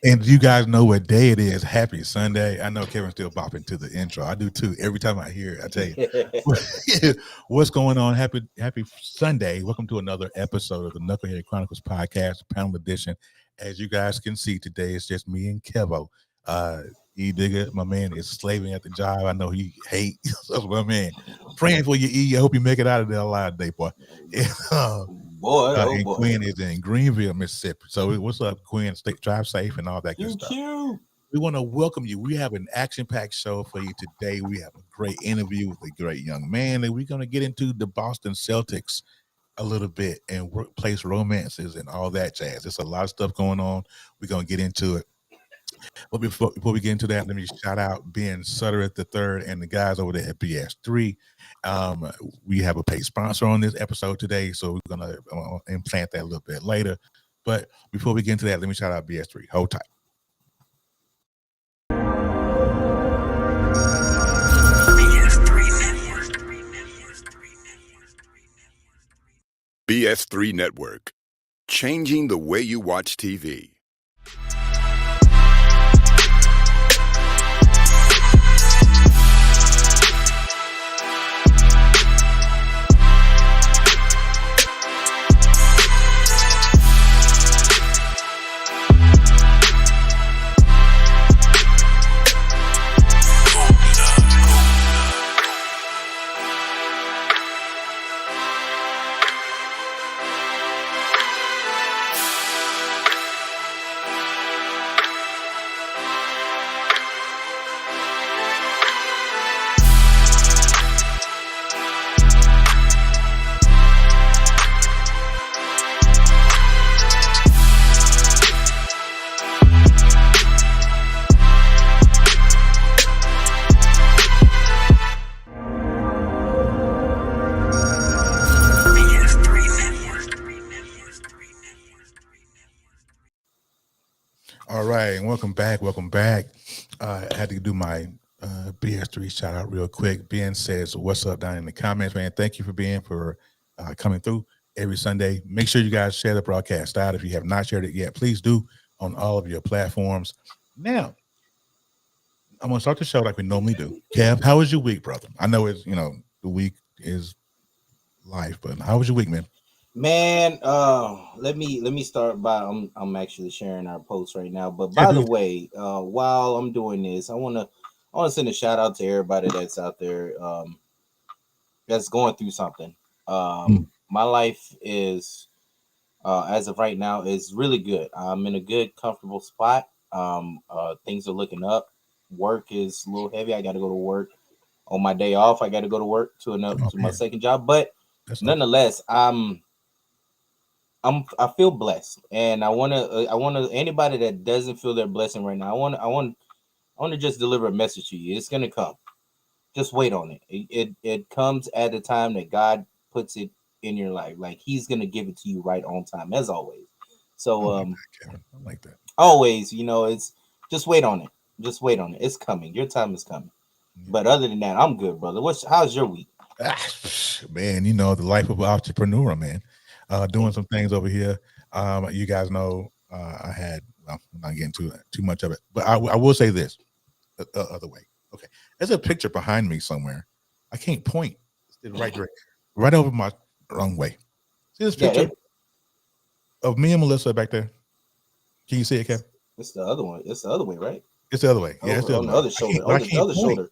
And you guys know what day it is. Happy Sunday. I know Kevin's still bopping to the intro. I do too. Every time I hear it, I tell you what's going on. Happy Sunday. Welcome to another episode of the Knucklehead Chronicles podcast, panel edition. As you guys can see, today it's just me and Kevo. E Digger, my man, is slaving at the job. I know he hates that's my man. Praying for you, E. I hope you make it out of there alive today, boy. Boy, oh And boy. Quinn is in Greenville, Mississippi. So what's up, Quinn? Drive safe and all that good Q stuff. Q. We want to welcome you. We have an action-packed show for you today. We have a great interview with a great young man, and we're going to get into the Boston Celtics a little bit and workplace romances and all that jazz. There's a lot of stuff going on. We're going to get into it. But before we get into that, let me shout out Ben Sutter at the third and the guys over there at BS3. We have a paid sponsor on this episode today, so we're going to implant that a little bit later. But before we get into that, let me shout out BS3. Hold tight. BS3 Network, changing the way you watch TV. All right, and welcome back. I had to do my BS3 shout out real quick. Ben says, "What's up?" down in the comments, man. Thank you for coming through every Sunday. Make sure you guys share the broadcast out. If you have not shared it yet, please do on all of your platforms. Now, I'm gonna start the show like we normally do. Kev, how was your week, brother? I know it's the week is life, but how was your week, man? Man, let me start by I'm actually sharing our post right now. But by the way, while I'm doing this, I wanna send a shout out to everybody that's out there that's going through something. My life is as of right now is really good. I'm in a good, comfortable spot. Things are looking up. Work is a little heavy. I got to go to work on my day off. I got to go to work to my second job, but That's nonetheless, I feel blessed, and I wanna anybody that doesn't feel their blessing right now. I want to just deliver a message to you. It's gonna come. Just wait on it. It comes at a time that God puts it in your life. Like He's gonna give it to you right on time, as always. So Kevin. I like that. always, it's just wait on it. Just wait on it. It's coming. Your time is coming. Yeah. But other than that, I'm good, brother. How's your week? Man, the life of an entrepreneur, man. Doing some things over here. You guys know I had. Well, I'm not getting too much of it, but I will say this the other way. Okay, there's a picture behind me somewhere. I can't point. It's right there, right over my wrong way. See this Yeah, picture of me and Melissa back there? Can you see it, Kevin? it's the other one. It's the other way, right? It's the other way. Yeah, it's the On other the way. other shoulder. I On can't the other point. shoulder.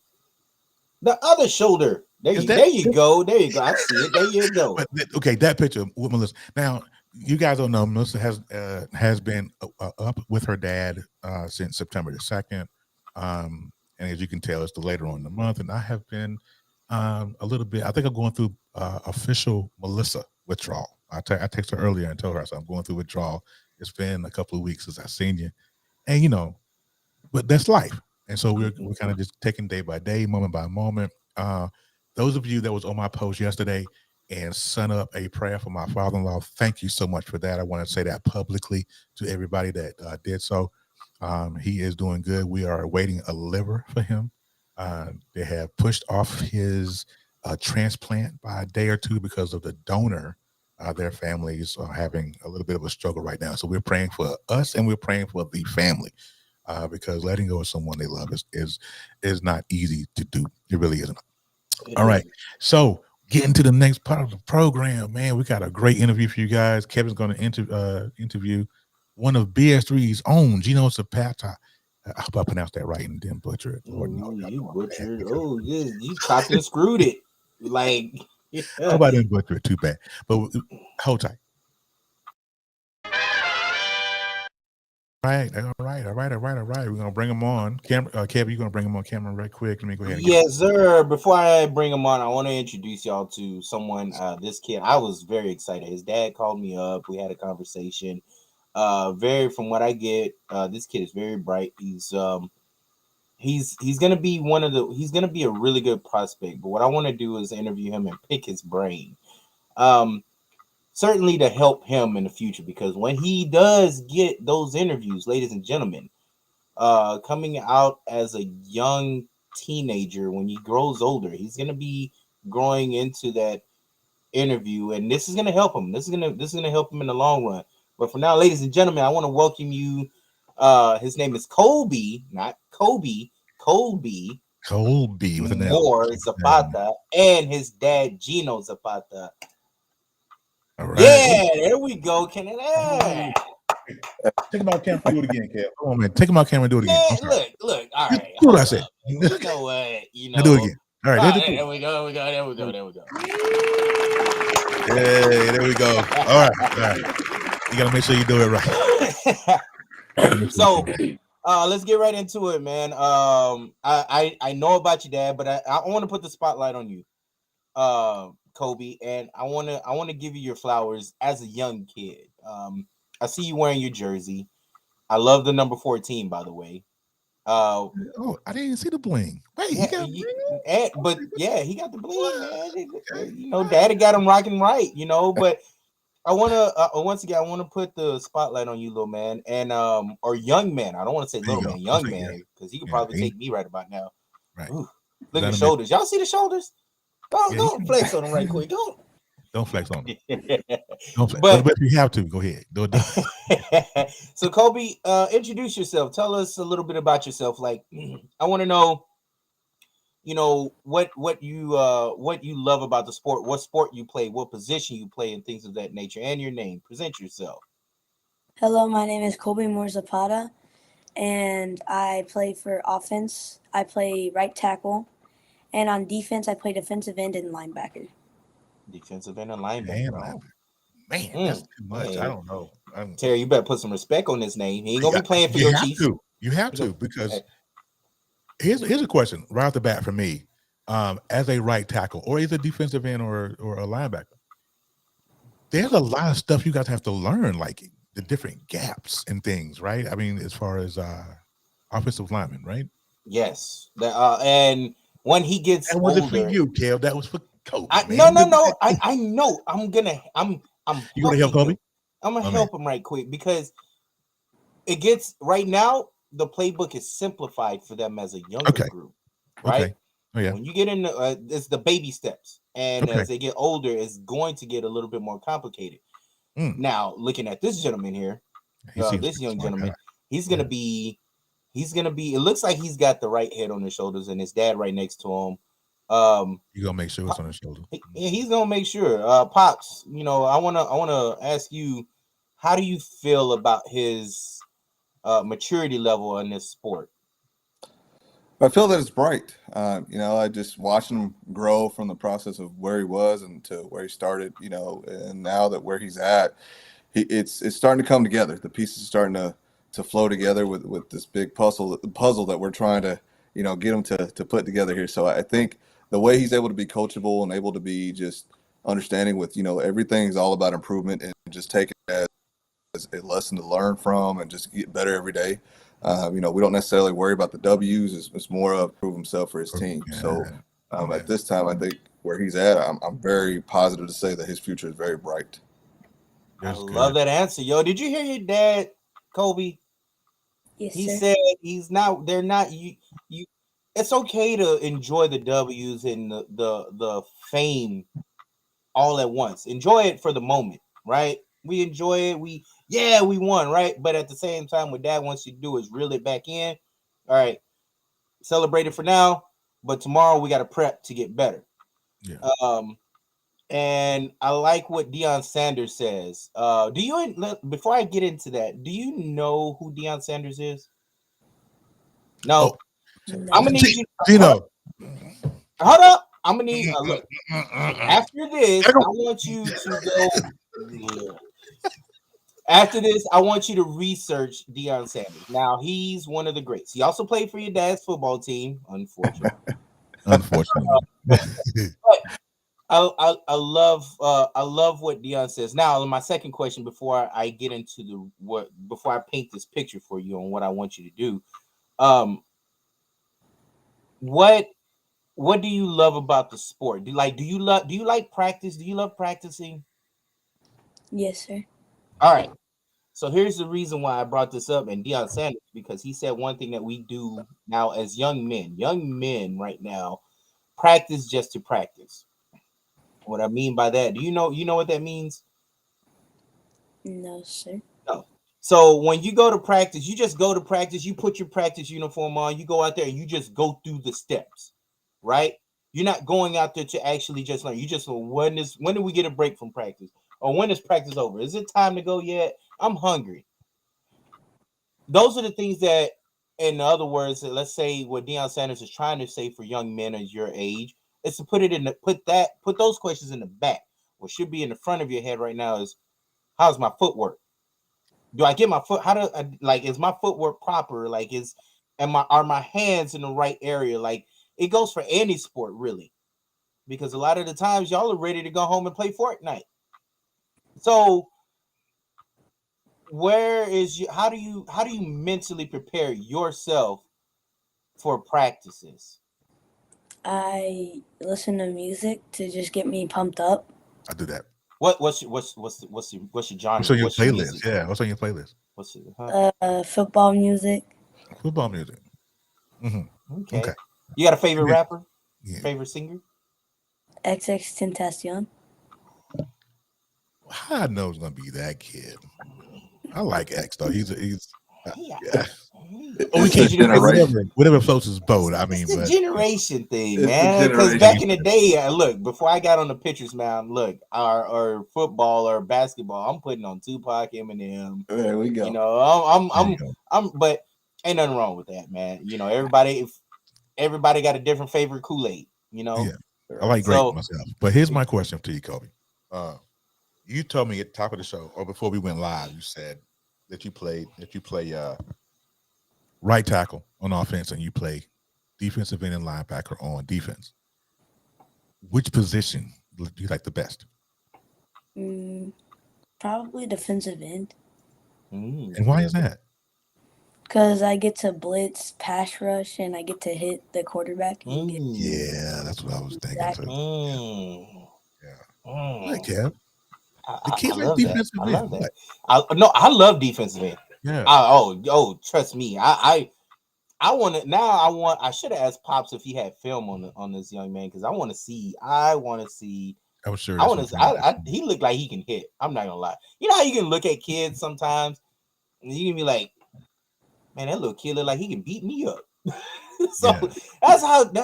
The other shoulder. There Is you, that- there you go. There you go. I see it. There you go. But okay, that picture with Melissa. Now, you guys don't know Melissa has been up with her dad since September the 2nd, and as you can tell, it's the later on in the month. And I have been a little bit. I think I'm going through official Melissa withdrawal. I texted her earlier and told her I said I'm going through withdrawal. It's been a couple of weeks since I've seen you, and but that's life. And so we're kind of just taking day by day, moment by moment. Those of you that was on my post yesterday and sent up a prayer for my father-in-law, thank you so much for that. I want to say that publicly to everybody that did so. He is doing good. We are awaiting a liver for him. They have pushed off his transplant by a day or two because of the donor their families are having a little bit of a struggle right now. So we're praying for us and we're praying for the family because letting go of someone they love is not easy to do. It really isn't. It All right. is. So getting to the next part of the program, man, we got a great interview for you guys. Kevin's going to interview one of BS3's own, Geno Zapata. I hope I pronounced that right and didn't butcher it. Lord knows Oh, I you know I'm bad. butchered. Oh, yes, you chopped and screwed it. Like, I hope I didn't butcher it too bad. But hold tight. All right. We're gonna bring him on. Kevin, you're gonna bring him on camera right quick. Let me go ahead and get yes, sir. Before I bring him on, I want to introduce y'all to someone. This kid, I was very excited. His dad called me up. We had a conversation. Very from what I get, this kid is very bright. He's gonna be he's gonna be a really good prospect. But what I want to do is interview him and pick his brain. Um, Certainly to help him in the future because when he does get those interviews, ladies and gentlemen, coming out as a young teenager, when he grows older, he's gonna be growing into that interview, and this is gonna help him. This is gonna help him in the long run. But for now, ladies and gentlemen, I want to welcome you. His name is Colby, not Kobe. Colby Colby with an L. Moore Zapata, and his dad Geno Zapata. All right. Yeah, there we go. Can it? Take him out camera and do it again, Kev. Come on, man. Take him out camera and do it again. I'm Man, sorry. look. All Just right, do what I hold said. up. You know what? Now do it again. All right. There we go. There we go. Hey, there we go. All right. You gotta make sure you do it right. So, let's get right into it, man. I know about your dad, but I want to put the spotlight on you, Kobe, and I want to give you your flowers as a young kid. I see you wearing your jersey. I love the number 14, by the way. Uh, Oh, I didn't see the bling. Wait, he yeah, got bling? but yeah, he got the bling, man. Okay. Daddy got him rocking right, But I want to once again, I want to put the spotlight on you, little man, and or young man. I don't want to say There you little go. man, I'll young say yeah. man, because he could Yeah. probably take me right about now. Right. Ooh, look at Let the him in. shoulders. Y'all see the shoulders? Yeah, Go flex on them right quick. Go. don't flex on him. Don't flex. But But if you have to, go ahead. Do it. so Kobe, introduce yourself. Tell us a little bit about yourself. Like, I want to know, what you love about the sport, what sport you play, what position you play, and things of that nature, and your name. Present yourself. Hello, my name is Colby Moore Zapata, and I play for offense. I play right tackle, and on defense, I play defensive end and linebacker. Defensive end and linebacker. Man, Oh, man, that's too much. I hey, don't know. Terry, you better put some respect on this name. He ain't gonna be playing for You your have Chiefs. to. You have He to gonna, because hey, here's a question right off the bat for me. As a right tackle or as a defensive end or a linebacker, there's a lot of stuff you guys have to learn, like the different gaps and things, right? I mean, as far as offensive lineman, right? yes. And when he gets That wasn't for older, you, Kev. That was for Kobe, I man. no no no. I know. I'm You gonna help helping Kobe? him. I'm gonna Oh man. help him right quick because it gets right now. The playbook is simplified for them as a younger Okay. group, right? Okay. Oh yeah. When you get in, it's the baby steps, and Okay. as they get older, it's going to get a little bit more complicated. Mm. Now, looking at this gentleman here, He seems this like a young smart guy. gentleman, he's Yeah. gonna be, he's gonna be. It looks like he's got the right head on his shoulders, and his dad right next to him. You gonna make sure it's on his shoulder. He's gonna make sure. Pops, I wanna ask you, how do you feel about his maturity level in this sport? I feel that it's bright. I just watched him grow from the process of where he was and to where he started. And now that where he's at, it's starting to come together. The pieces are starting to flow together with this big puzzle that we're trying to get him to put together here. So I think the way he's able to be coachable and able to be just understanding with everything's all about improvement and just take it as a lesson to learn from and just get better every day. We don't necessarily worry about the W's. It's more of prove himself for his team. So Yeah. at this time, I think where he's at, I'm very positive to say that his future is very bright. I That's love good. that answer, yo. Did you hear your dad, Kobe? Yes, He sir. said he's not. They're not. You. It's okay to enjoy the W's and the fame all at once. Enjoy it for the moment, right? We enjoy it. We won, right? But at the same time, what dad wants you to do is reel it back in. All right, celebrate it for now, but tomorrow we got to prep to get better. Yeah. And I like what Deion Sanders says. Do you, before I get into that, do you know who Deion Sanders is? No. Oh, I'm gonna need you. Geno. Hold up. I'm gonna need look. After this, I want you to go. Yeah. After this, I want you to research Deion Sanders. Now, he's one of the greats. He also played for your dad's football team, unfortunately. Unfortunately. But I love what Deion says. Now, my second question before I get into before I paint this picture for you on what I want you to do, what do you love about the sport? Do you like practice? Do you love practicing? Yes, sir. All right. So here's the reason why I brought this up, and Deion Sanders, because he said one thing that we do now as young men. Young men right now practice just to practice. What I mean by that, do you know what that means? No, sir. No. So when you go to practice, you just go to practice, you put your practice uniform on, you go out there and you just go through the steps, right? You're not going out there to actually just learn. You just when do we get a break from practice? Or when is practice over? Is it time to go yet? I'm hungry. Those are the things that, in other words, let's say what Deion Sanders is trying to say for young men of your age is to put those questions in the back. What should be in the front of your head right now is, how's my footwork? Do I get my foot? How do is my footwork proper? Are my hands in the right area? Like, it goes for any sport really, because a lot of the times y'all are ready to go home and play Fortnite. So how do you mentally prepare yourself for practices? I listen to music to just get me pumped up. I do that. What's your genre? What's on your What's your playlist? music? Yeah. What's on your playlist? What's it? Football music. Football music. Okay. Okay. You got a favorite Yeah. rapper? Yeah. Favorite singer? XX Tentacion. I know it's gonna be that kid. I like X though. He's yeah. Let me It's the teach you this. generation. Whatever floats his boat. I mean, It's the but generation thing, It's the man. Because generation. back in the day, look, before I got on the pitcher's mound, look, our football or basketball, I'm putting on Tupac, Eminem. There we go. You know, I'm, there you I'm, go. but ain't nothing wrong with that, man. You know, everybody got a different favorite Kool-Aid. You know, Yeah. I like grape so myself. But here's my question to you, Kobe. You told me at the top of the show, or before we went live, you said that you play right tackle on offense and you play defensive end and linebacker on defense. Which position do you like the best? Probably defensive end. And why is that? Because I get to blitz, pass rush, and I get to hit the quarterback. And get Yeah, that's what I was thinking. Exactly. Yeah. Like Kev. The I kids like love that. defensive I end. love that. I love defensive end. Yeah. Trust me. I want to now. I should have asked Pops if he had film on this young man, because I want to see. I want sure to. He looked like he can hit. I'm not gonna lie. You know how you can look at kids sometimes, and you can be like, "Man, that little kid look like he can beat me up." So that's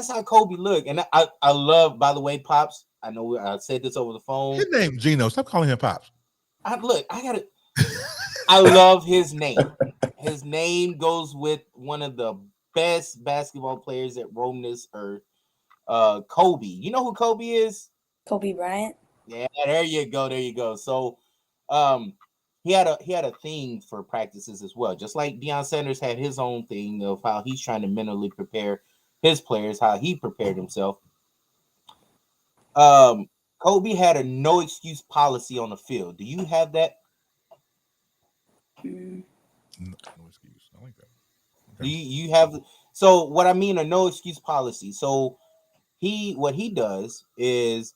how Kobe looked, and I love. By the way, Pops. I know I said this over the phone. His name's Geno. Stop calling him Pops. I gotta. I love his name. His name goes with one of the best basketball players that roamed this earth, Kobe. You know who Kobe is? Kobe Bryant. Yeah, there you go. So, he had a thing for practices as well, just like Deion Sanders had his own thing of how he's trying to mentally prepare his players, how he prepared himself. Kobe had a no excuse policy on the field. Do you have that? No excuse. I like that. Do Okay. you have? So what I mean, a no excuse policy. So what he does is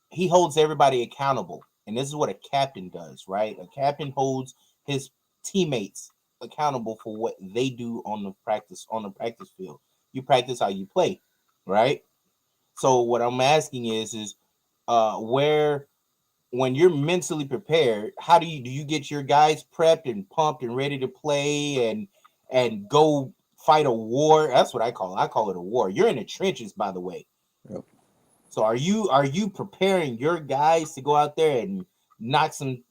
he holds everybody accountable, and this is what a captain does, right? A captain holds his teammates accountable for what they do on the practice field. You practice how you play, right? So what I'm asking is where when you're mentally prepared, how do you get your guys prepped and pumped and ready to play and go fight a war? That's what I call it. I call it a war. You're in the trenches, by the way. Yep. So are you preparing your guys to go out there and knock some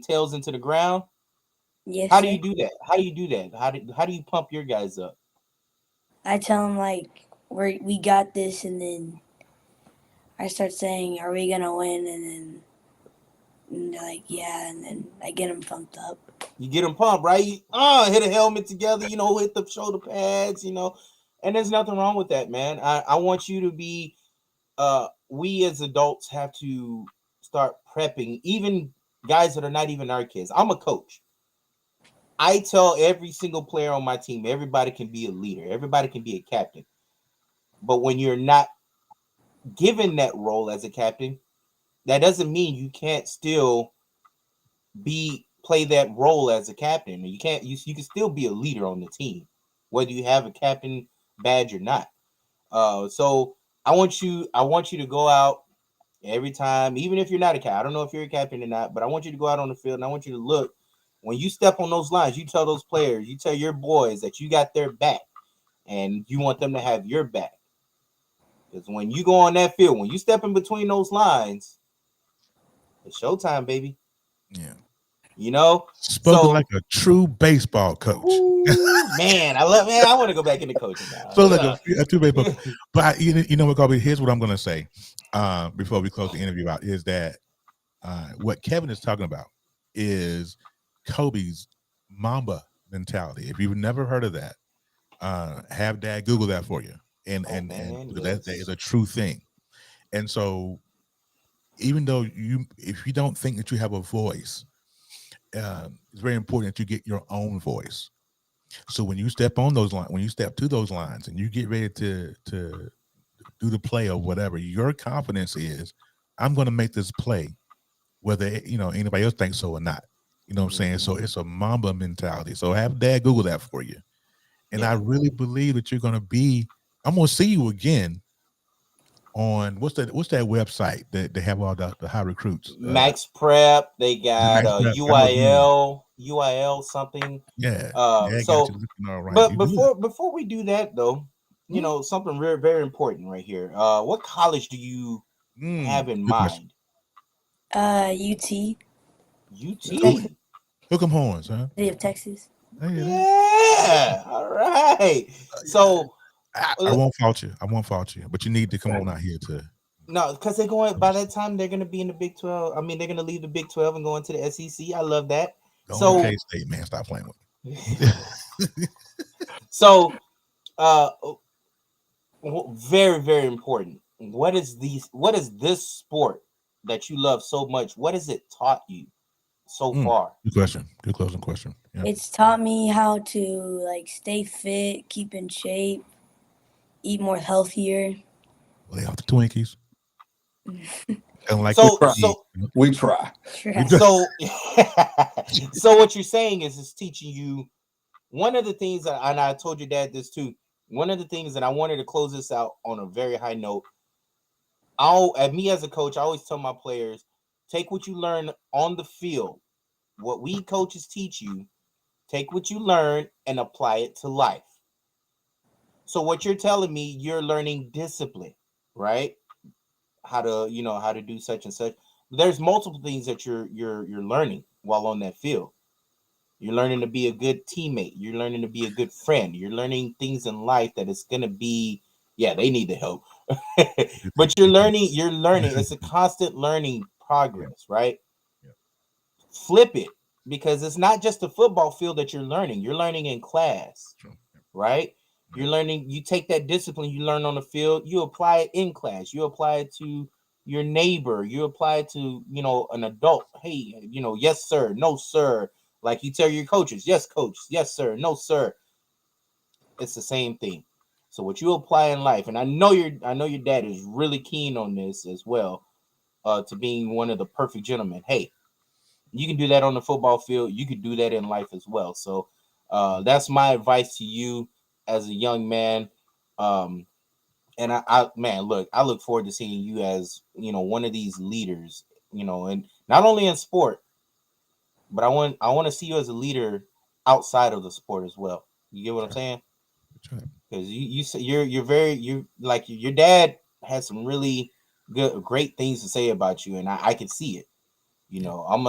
tails into the ground? Yes, How do sir. you do that? How do you do that? How do you pump your guys up? I tell them like we got this, and then I start saying, "Are we gonna win?" And they're like, "Yeah," and then I get them pumped up. You get them pumped, right? Hit a helmet together, hit the shoulder pads, and there's nothing wrong with that, man. I want you to be we as adults have to start prepping even guys that are not even our kids. I'm a coach. I tell every single player on my team, everybody can be a leader, everybody can be a captain. But when you're not given that role as a captain, that doesn't mean you can't still be play that role as a captain. You can't you can still be a leader on the team, whether you have a captain badge or not. So I want you to go out every time, even if you're not a captain. I don't know if you're a captain or not, but I want you to go out on the field and I want you to look. When you step on those lines, you tell those players, you tell your boys that you got their back and you want them to have your back. Because when you go on that field, when you step in between those lines, it's showtime, baby. Yeah. You know? Spoken like So, a true baseball coach. man, I want to go back into coaching now. So like a true baseball coach. But you know what, Kobe? Here's what I'm going to say before we close the interview out is that what Kevin is talking about is Kobe's Mamba mentality. If you've never heard of that, have Dad Google that for you, and Oh man, that is yes. a true thing. And so, even though if you don't think that you have a voice, it's very important that you get your own voice. So when you step on those lines, when you step to those lines, and you get ready to do the play or whatever, your confidence is, I'm going to make this play, whether anybody else thinks so or not. You know what I'm saying? So Mhm. it's a Mamba mentality. So have Dad Google that for you. And Yeah. I really believe that you're going to be. I'm going to see you again on what's that website that they have all the high recruits. Max Prep, they Is it got Max Prep? I know it's one of them. UIL something. Yeah, Dad got you So looking all right. but You good? before we do that though, Mm, something very very important right here. What college do you have in good question. mind? UT, Okay, UT. hook 'em horns, huh? City of Texas. Hey, Yeah. All right. yeah. So I won't fault you. I won't fault you, but you need to come on out here to. no, because they're going by that time they're gonna be in the Big 12. I mean, they're gonna leave the Big 12 and go into the SEC. I love that. Go to K So State, man. Stop playing with me. so uh very very important. What is this sport that you love so much? What has it taught you so Mm, far? good question. Good closing question. Yeah. It's taught me how to like stay fit, keep in shape, eat more healthier. Lay off the Twinkies. And like We what So try. you eat. so We try. We Try. do. so so what you're saying is it's teaching you one of the things that, and I told your dad this too. One of the things that I wanted to close this out on a very high note. At me as a coach, I always tell my players, take what you learn on the field, what we coaches teach you, take what you learn and apply it to life. So what you're telling me, you're learning discipline, right? How to do such and such. There's multiple things that you're learning while on that field. You're learning to be a good teammate. You're learning to be a good friend. You're learning things in life that is gonna be, yeah, they need the help. Good But people. you're Good people. learning, you're learning. It's a constant learning Yeah. progress, right? Yeah. Flip it because it's not just the football field that you're learning. You're learning in class, True. Yeah. right? Yeah. You're learning, you take that discipline you learn on the field, you apply it in class, you apply it to your neighbor, you apply it to, an adult. Hey, yes, sir, no, sir. Like you tell your coaches, yes, coach, yes, sir, no, sir. It's the same thing. So what you apply in life, and I know your dad is really keen on this as well, to being one of the perfect gentlemen. Hey, you can do that on the football field. You could do that in life as well. So that's my advice to you as a young man. Um, and man, look, I look forward to seeing you as one of these leaders. And not only in sport, but I want to see you as a leader outside of the sport as well. You get what I'm saying? Because you say you're like your dad has some really great things to say about you, and I can see it. You know, I'm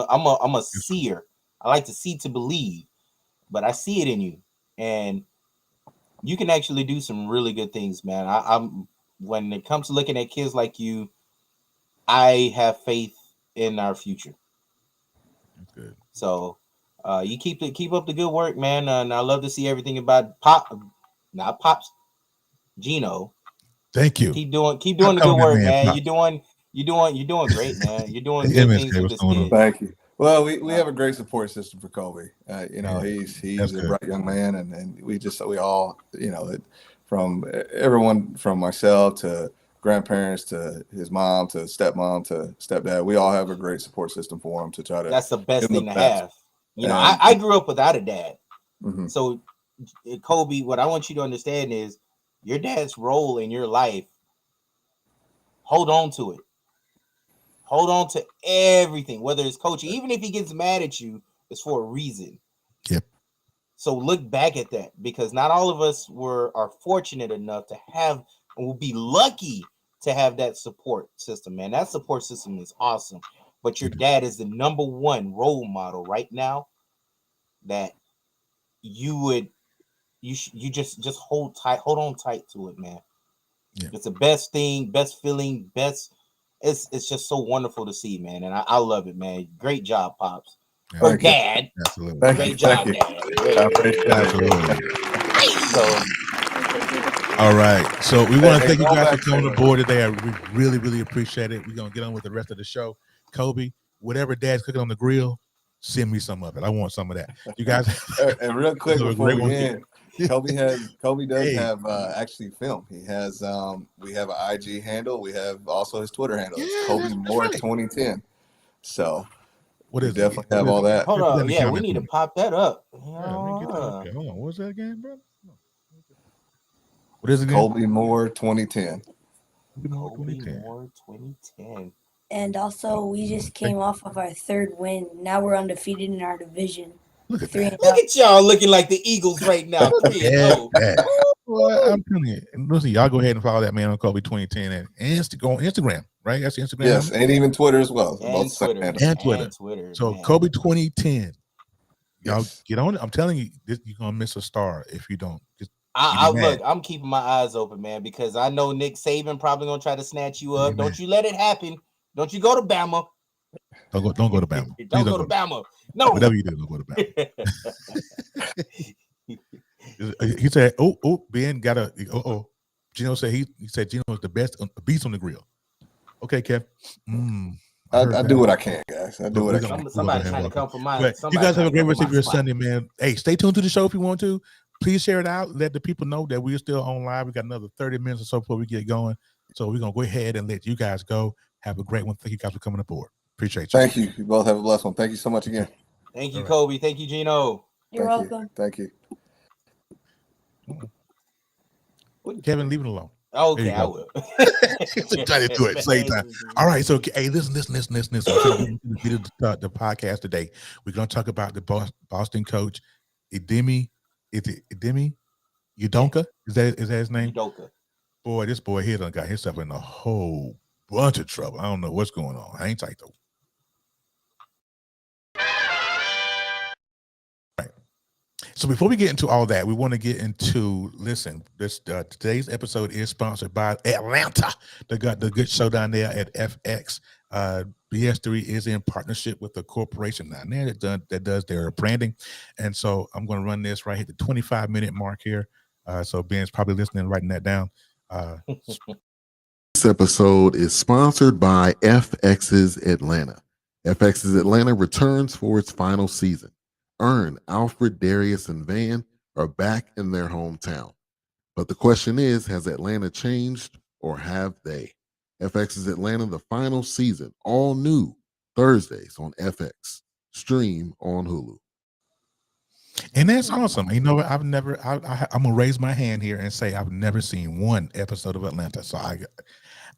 a seer. I like to see to believe, but I see it in you, and you can actually do some really good things, man. I'm when it comes to looking at kids like you, I have faith in our future. That's good. So you keep up the good work, man. And I love to see everything about not Pops, Geno. Thank you. Keep doing I'm the calling good that work, man man. Pops. You're doing great, man. You're doing Hey, good things MSK, with what's this going on? kid. Thank you. Well, we have a great support system for Kobe. You know, Yeah, he's that's a good. bright young man, and we all, you know, from everyone from myself to grandparents to his mom to stepmom to stepdad, we all have a great support system for him to try to That's the best give him thing the to best. have. You know, And I grew up without a dad. mhm. So Kobe, what I want you to understand is your dad's role in your life. Hold on to it. Hold on to everything, whether it's coaching, even if he gets mad at you, it's for a reason. Yep. So look back at that, because not all of us are fortunate enough to have and will be lucky to have that support system, man. That support system is awesome. But your dad is the number one role model right now that you would you just hold on tight to it, man. Yeah. It's the best thing, best feeling, best. It's just so wonderful to see, man, and I love it, man. Great job, Pops. Yeah. Or Thank you. Dad. Absolutely. Thank Great you. job, Thank you. Dad. I Great. appreciate it. Absolutely. So All right. So we want to thank you going guys for back coming to- aboard today. We really, really appreciate it. We're going to get on with the rest of the show. Kobe, whatever Dad's cooking on the grill, send me some of it. I want some of that. You guys And real quick have a before great we one. end, Kobe does Hey. have actually film. He has we have an IG handle. We have also his Twitter handle. It's Yeah, Kobe that's Moore right. 2010. So What we is definitely it? have all that. hold Put that in on, the yeah, we comments need for to me. pop that up. Yeah, let me get that up here. Hold on. What was that again, bro? What It's is it again? Kobe Moore 2010. Kobe Moore 2010. And also, we just came off of our third win. Now we're undefeated in our division. Look at 3 that. and Look up. at y'all looking like the Eagles right now, 3-0. Well, I'm telling you. And listen, y'all go ahead and follow that man on Kobe 2010 and go on Instagram, right? That's the Instagram. Yes, handle? and even Twitter as well. And Both Twitter. handles. And Twitter. And Twitter. So man. Kobe 2010. Y'all Yes. get on it. I'm telling you, you're gonna miss a star if you don't. Just I be mad. look, I'm keeping my eyes open, man, because I know Nick Saban probably gonna try to snatch you up. Amen. Don't you let it happen. Don't you go to Bama. Don't go to Bama. Please Don't go to Bama. No. Whatever you do, don't go to Bama. He said, "Oh, Ben got a Geno said he said Geno is the best beast on the grill." Okay, Kev. I do what I can, guys. I do what I can. Somebody trying to come for mine. But you guys have a great rest of your Sunday, man. Hey, stay tuned to the show if you want to. Please share it out. Let the people know that we're still on live. We got another 30 minutes or so before we get going. So we're gonna go ahead and let you guys go. Have a great one. Thank you guys for coming aboard. Appreciate you. Thank you. You both have a blessed one. Thank you so much again. Thank you, Kobe. Thank you, Geno. You're welcome. Thank you. Kevin, leave it alone. Okay, I will. Try to do it same time. All right, so hey, listen. We did the podcast today. We're gonna talk about the Boston coach, Idemi. Is it Idemi Udoka? Is that his name? Udoka. Boy, this boy here done got himself in a whole bunch of trouble. I don't know what's going on. Hang tight though. Right. So before we get into all that, we want to get into this today's episode is sponsored by Atlanta. They got the good show down there at FX. BS3 is in partnership with the corporation down there that does their branding. And so I'm going to run this right at the 25-minute mark here. So Ben's probably listening, writing that down. This episode is sponsored by FX's Atlanta. FX's Atlanta returns for its final season. Earn, Alfred, Darius, and Van are back in their hometown. But the question is, has Atlanta changed or have they? FX's Atlanta, the final season, all new, Thursdays on FX. Stream on Hulu. And that's awesome. You know what? I'm gonna raise my hand here and say I've never seen one episode of Atlanta. So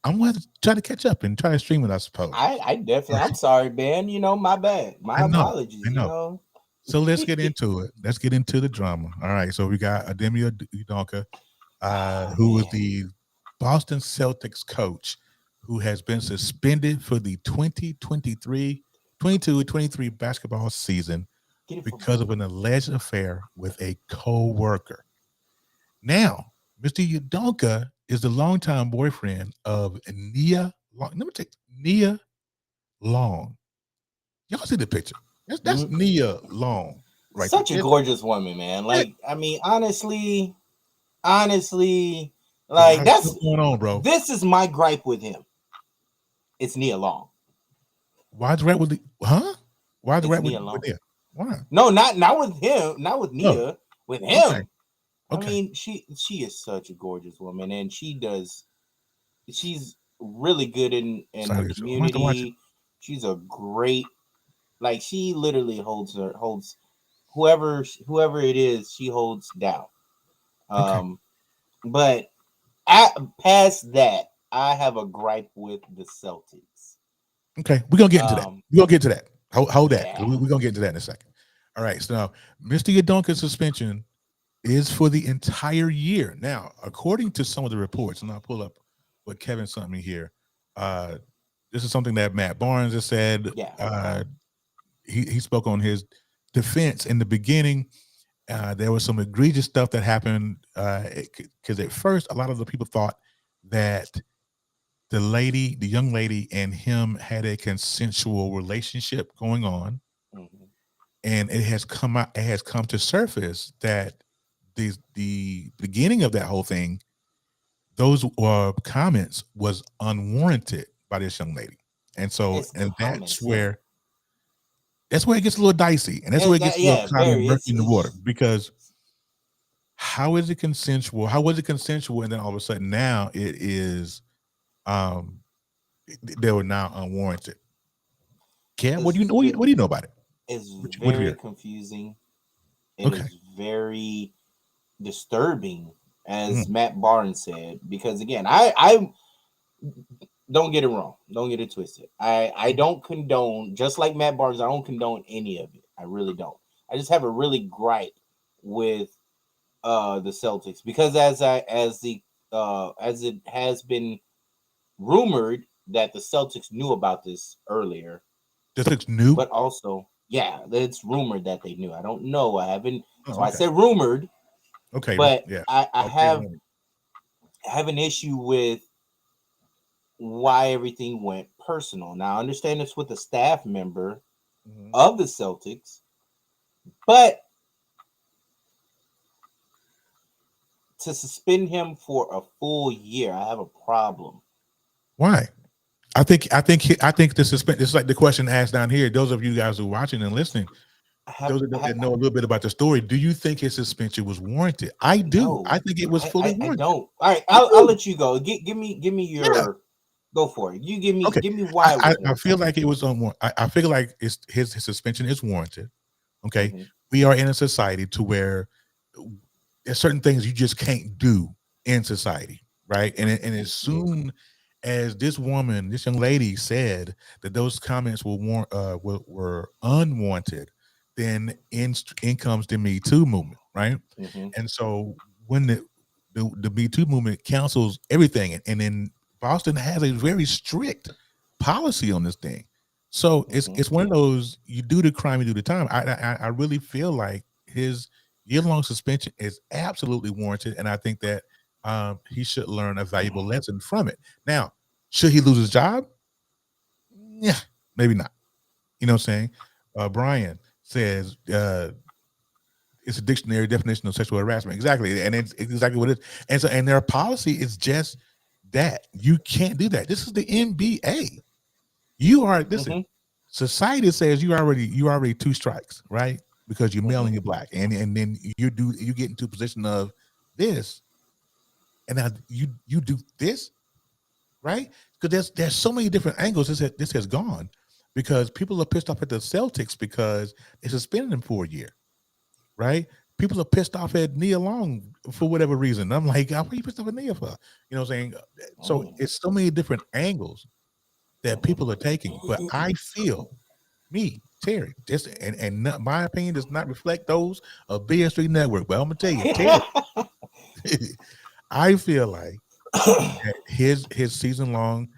I'm going to try to catch up and try to stream it, I suppose. I definitely. I'm sorry, Ben. My bad. My I know, apologies. I know. So let's get into it. Let's get into the drama. All right. So we got Ademir Udoka, who was Man. the Boston Celtics coach, who has been suspended for the 22-23 basketball season Get it for me. because of an alleged affair with a co-worker. Now, Mr. Udoka is the longtime boyfriend of Nia Long. Let me take Nia Long. Y'all see the picture? That's Nia Long, right? Such a there. gorgeous woman, man. Like, I mean, honestly, So like what's going on, bro? This is my gripe with him. It's Nia Long. Why's the rap with the Why's the rap with Long. Nia? Why? No, not with him, not with Nia, No. with him. Okay. I mean, she is such a gorgeous woman, and she's really good in her community. She's a great, like, she literally holds whoever it is, she holds down. But past that, I have a gripe with the Celtics. Okay, we're gonna get into that. We're gonna get to that. Hold that. Yeah. We're gonna get into that in a second. All right. So now, Mr. Udoka's suspension is for the entire year. Now, according to some of the reports, and I'll pull up what Kevin sent me here. This is something that Matt Barnes has said. Yeah. He spoke on his defense in the beginning. There was some egregious stuff that happened because at first a lot of the people thought that the young lady and him had a consensual relationship going on. Mm-hmm. And it has come to surface that the beginning of that whole thing, those comments was unwarranted by this young lady. And so that's where it gets a little dicey. And that's where it gets a little kind of murky in the water, because how is it consensual? How was it consensual? And then all of a sudden now it is they were now unwarranted. Kev, what do you know about it? It's very confusing. It is very disturbing, as Matt Barnes said, because again, I don't get it wrong. Don't get it twisted. I don't condone, just like Matt Barnes, I don't condone any of it. I really don't. I just have a really gripe with the Celtics, because as it has been rumored that the Celtics knew about this earlier. The Celtics knew? But also, yeah, it's rumored that they knew. I don't know. I haven't. I said rumored. Okay. But yeah. I have an issue with why everything went personal. Now, I understand it's with a staff member of the Celtics, but to suspend him for a full year, I have a problem. Why? I think the suspension is like the question asked down here. Those of you guys who are watching and listening, those that know a little bit about the story, do you think his suspension was warranted? I do. No, I think it was fully warranted. I don't. All right, I'll let you go. Give me your go for it. You give me why. I feel like it was unwarranted. I feel like his suspension is warranted. Okay, we are in a society to where there's certain things you just can't do in society, right? And as soon as this young lady said that those comments were unwanted, then in comes the Me Too movement, right? And so when the Me Too movement cancels everything, and then Boston has a very strict policy on this thing. So it's one of those, you do the crime, you do the time. I really feel like his year-long suspension is absolutely warranted, and I think that he should learn a valuable lesson from it. Now, should he lose his job? Yeah, maybe not. You know what I'm saying? Brian says it's a dictionary definition of sexual harassment. Exactly, and it's exactly what it is. And their policy is just that you can't do that. This is the NBA. You are society says you already two strikes, right? Because you're male and you're black, and then you get into a position of this, and now you do this, right? Because there's so many different angles this has gone, because people are pissed off at the Celtics because they suspended him for a year, right? people are pissed off at Nia Long for whatever reason. I'm like, what are you pissed off at Nia for? You know what I'm saying? So it's so many different angles that people are taking. But I feel me, Terry, just and not, my opinion does not reflect those of BS3 Network. But I'm gonna tell you, Terry, I feel like his season long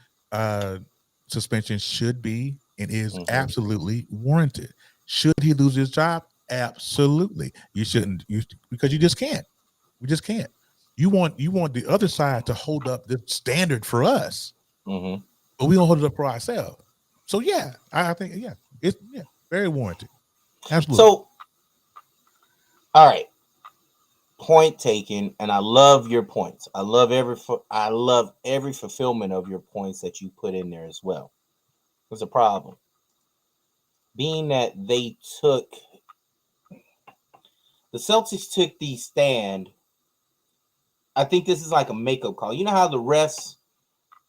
suspension should be and is absolutely warranted. Should he lose his job? Absolutely. You shouldn't, because you just can't. We just can't. You want the other side to hold up the standard for us, but we don't hold it up for ourselves. So yeah, I think it's very warranted. Absolutely. So, all right, point taken, and I love your points. I love every fulfillment of your points that you put in there as well. There's a problem, being that the Celtics took the stand. I think this is like a makeup call. You know how the refs,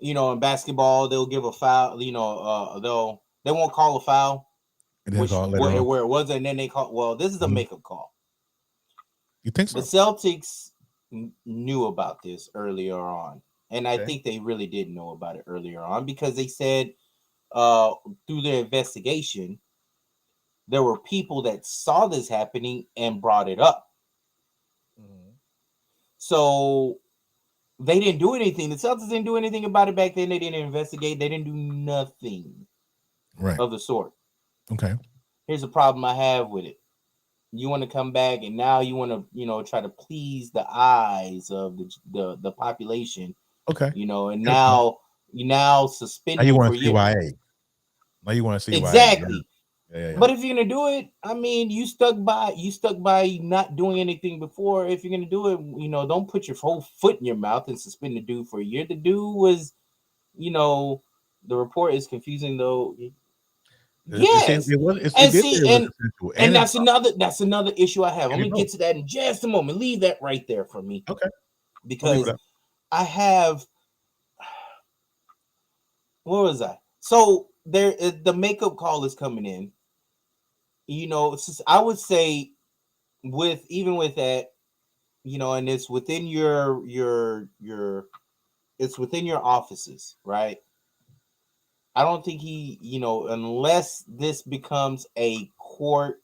in basketball, they'll give a foul. They won't call a foul, and then where it was, and then they call. Well, this is a makeup call. You think so? The Celtics knew about this earlier on, and I think they really did know about it earlier on, because they said through their investigation, there were people that saw this happening and brought it up. So they didn't do anything. The Celtics didn't do anything about it back then. They didn't investigate. They didn't do nothing of the sort. Okay. Here's a problem I have with it. You want to come back, and now you want to, try to please the eyes of the population. Okay. And now suspend now you want for CYA. Now you want to CYA. Exactly. Yeah. But if you're gonna do it, I mean, you stuck by not doing anything before. If you're gonna do it, don't put your whole foot in your mouth and suspend the dude for a year. The dude was, the report is confusing though. Yes, and that's another issue I have. I'm gonna get to that in just a moment. Leave that right there for me. Okay. Because I have, what was I? So the makeup call is coming in. I would say with that, and it's within it's within your offices, right? I don't think he, unless this becomes a court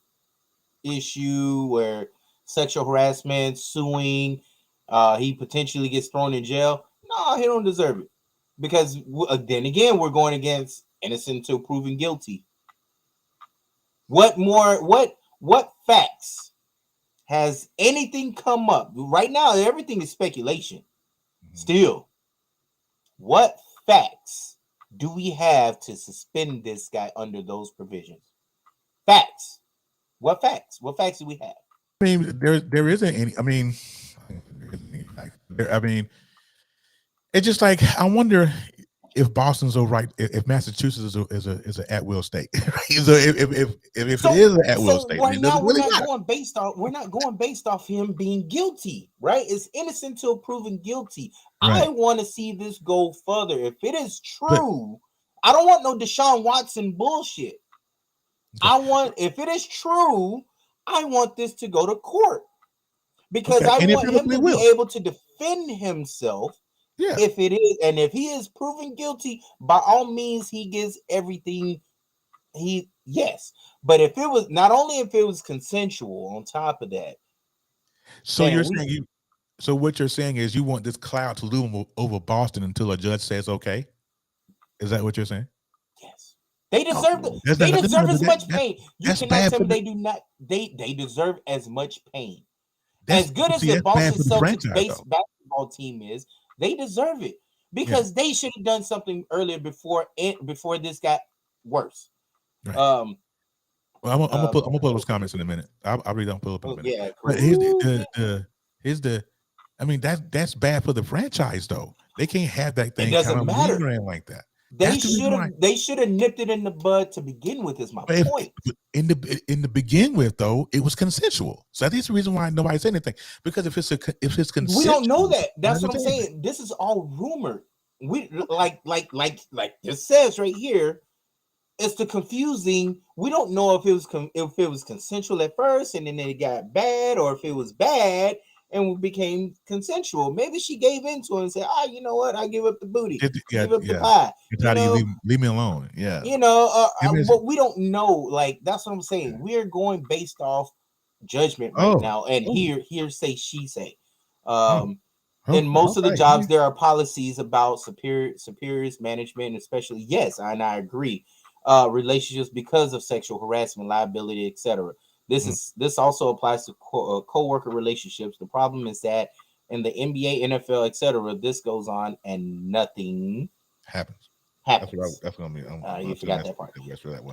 issue where sexual harassment, suing, he potentially gets thrown in jail. No, he don't deserve it, because then again, we're going against innocent until proven guilty. What facts has anything come up right now? Everything is speculation. Still, what facts do we have to suspend this guy under those provisions? Facts. What facts? What facts do we have? I mean, there isn't any. I mean, it's just like, I wonder if Boston's all right, if Massachusetts is an at-will state. So if it is an at-will state, right now we're not going based off him being guilty, right? It's innocent till proven guilty. Right. I want to see this go further. If it is true, I don't want no Deshaun Watson bullshit. If it is true, I want this to go to court, because I want him to be able to defend himself. Yeah. If it is, and if he is proven guilty, by all means, he gets everything. Yes, but if it was consensual, on top of that. So what you're saying is you want this cloud to loom over Boston until a judge says okay. Is that what you're saying? Yes, they deserve it. They deserve as much pain. You cannot tell me they do not. They deserve as much pain. As good as the Boston Celtics basketball team is, they deserve it, because they should have done something earlier before this got worse. Right. Well, I'm gonna pull those comments in a minute. I'll read them, pull up in a minute. Yeah, cool. But here's the. I mean, that's bad for the franchise, though. They can't have that thing kind of lingering like that. They should have nipped it in the bud to begin with. Is my point. In the begin with, though, it was consensual. So that's the reason why nobody said anything. Because if it's consensual, we don't know that. That's what I'm saying. This is all rumored. We like this says right here. it's the confusing. We don't know if it was consensual at first and then it got bad, or if it was bad and became consensual. Maybe she gave into it and said, you know what? I give up the booty. Give up the pie. How do you leave me alone? Yeah. But we don't know. Like, that's what I'm saying. We're going based off judgment right now, and hearsay, she say. In most of the jobs, there are policies about superiors, management, especially. Yes, and I agree. Relationships because of sexual harassment, liability, etc. This also applies to co-worker relationships. The problem is that in the NBA, NFL, etc., this goes on and nothing happens. That's what I mean. You forgot that part.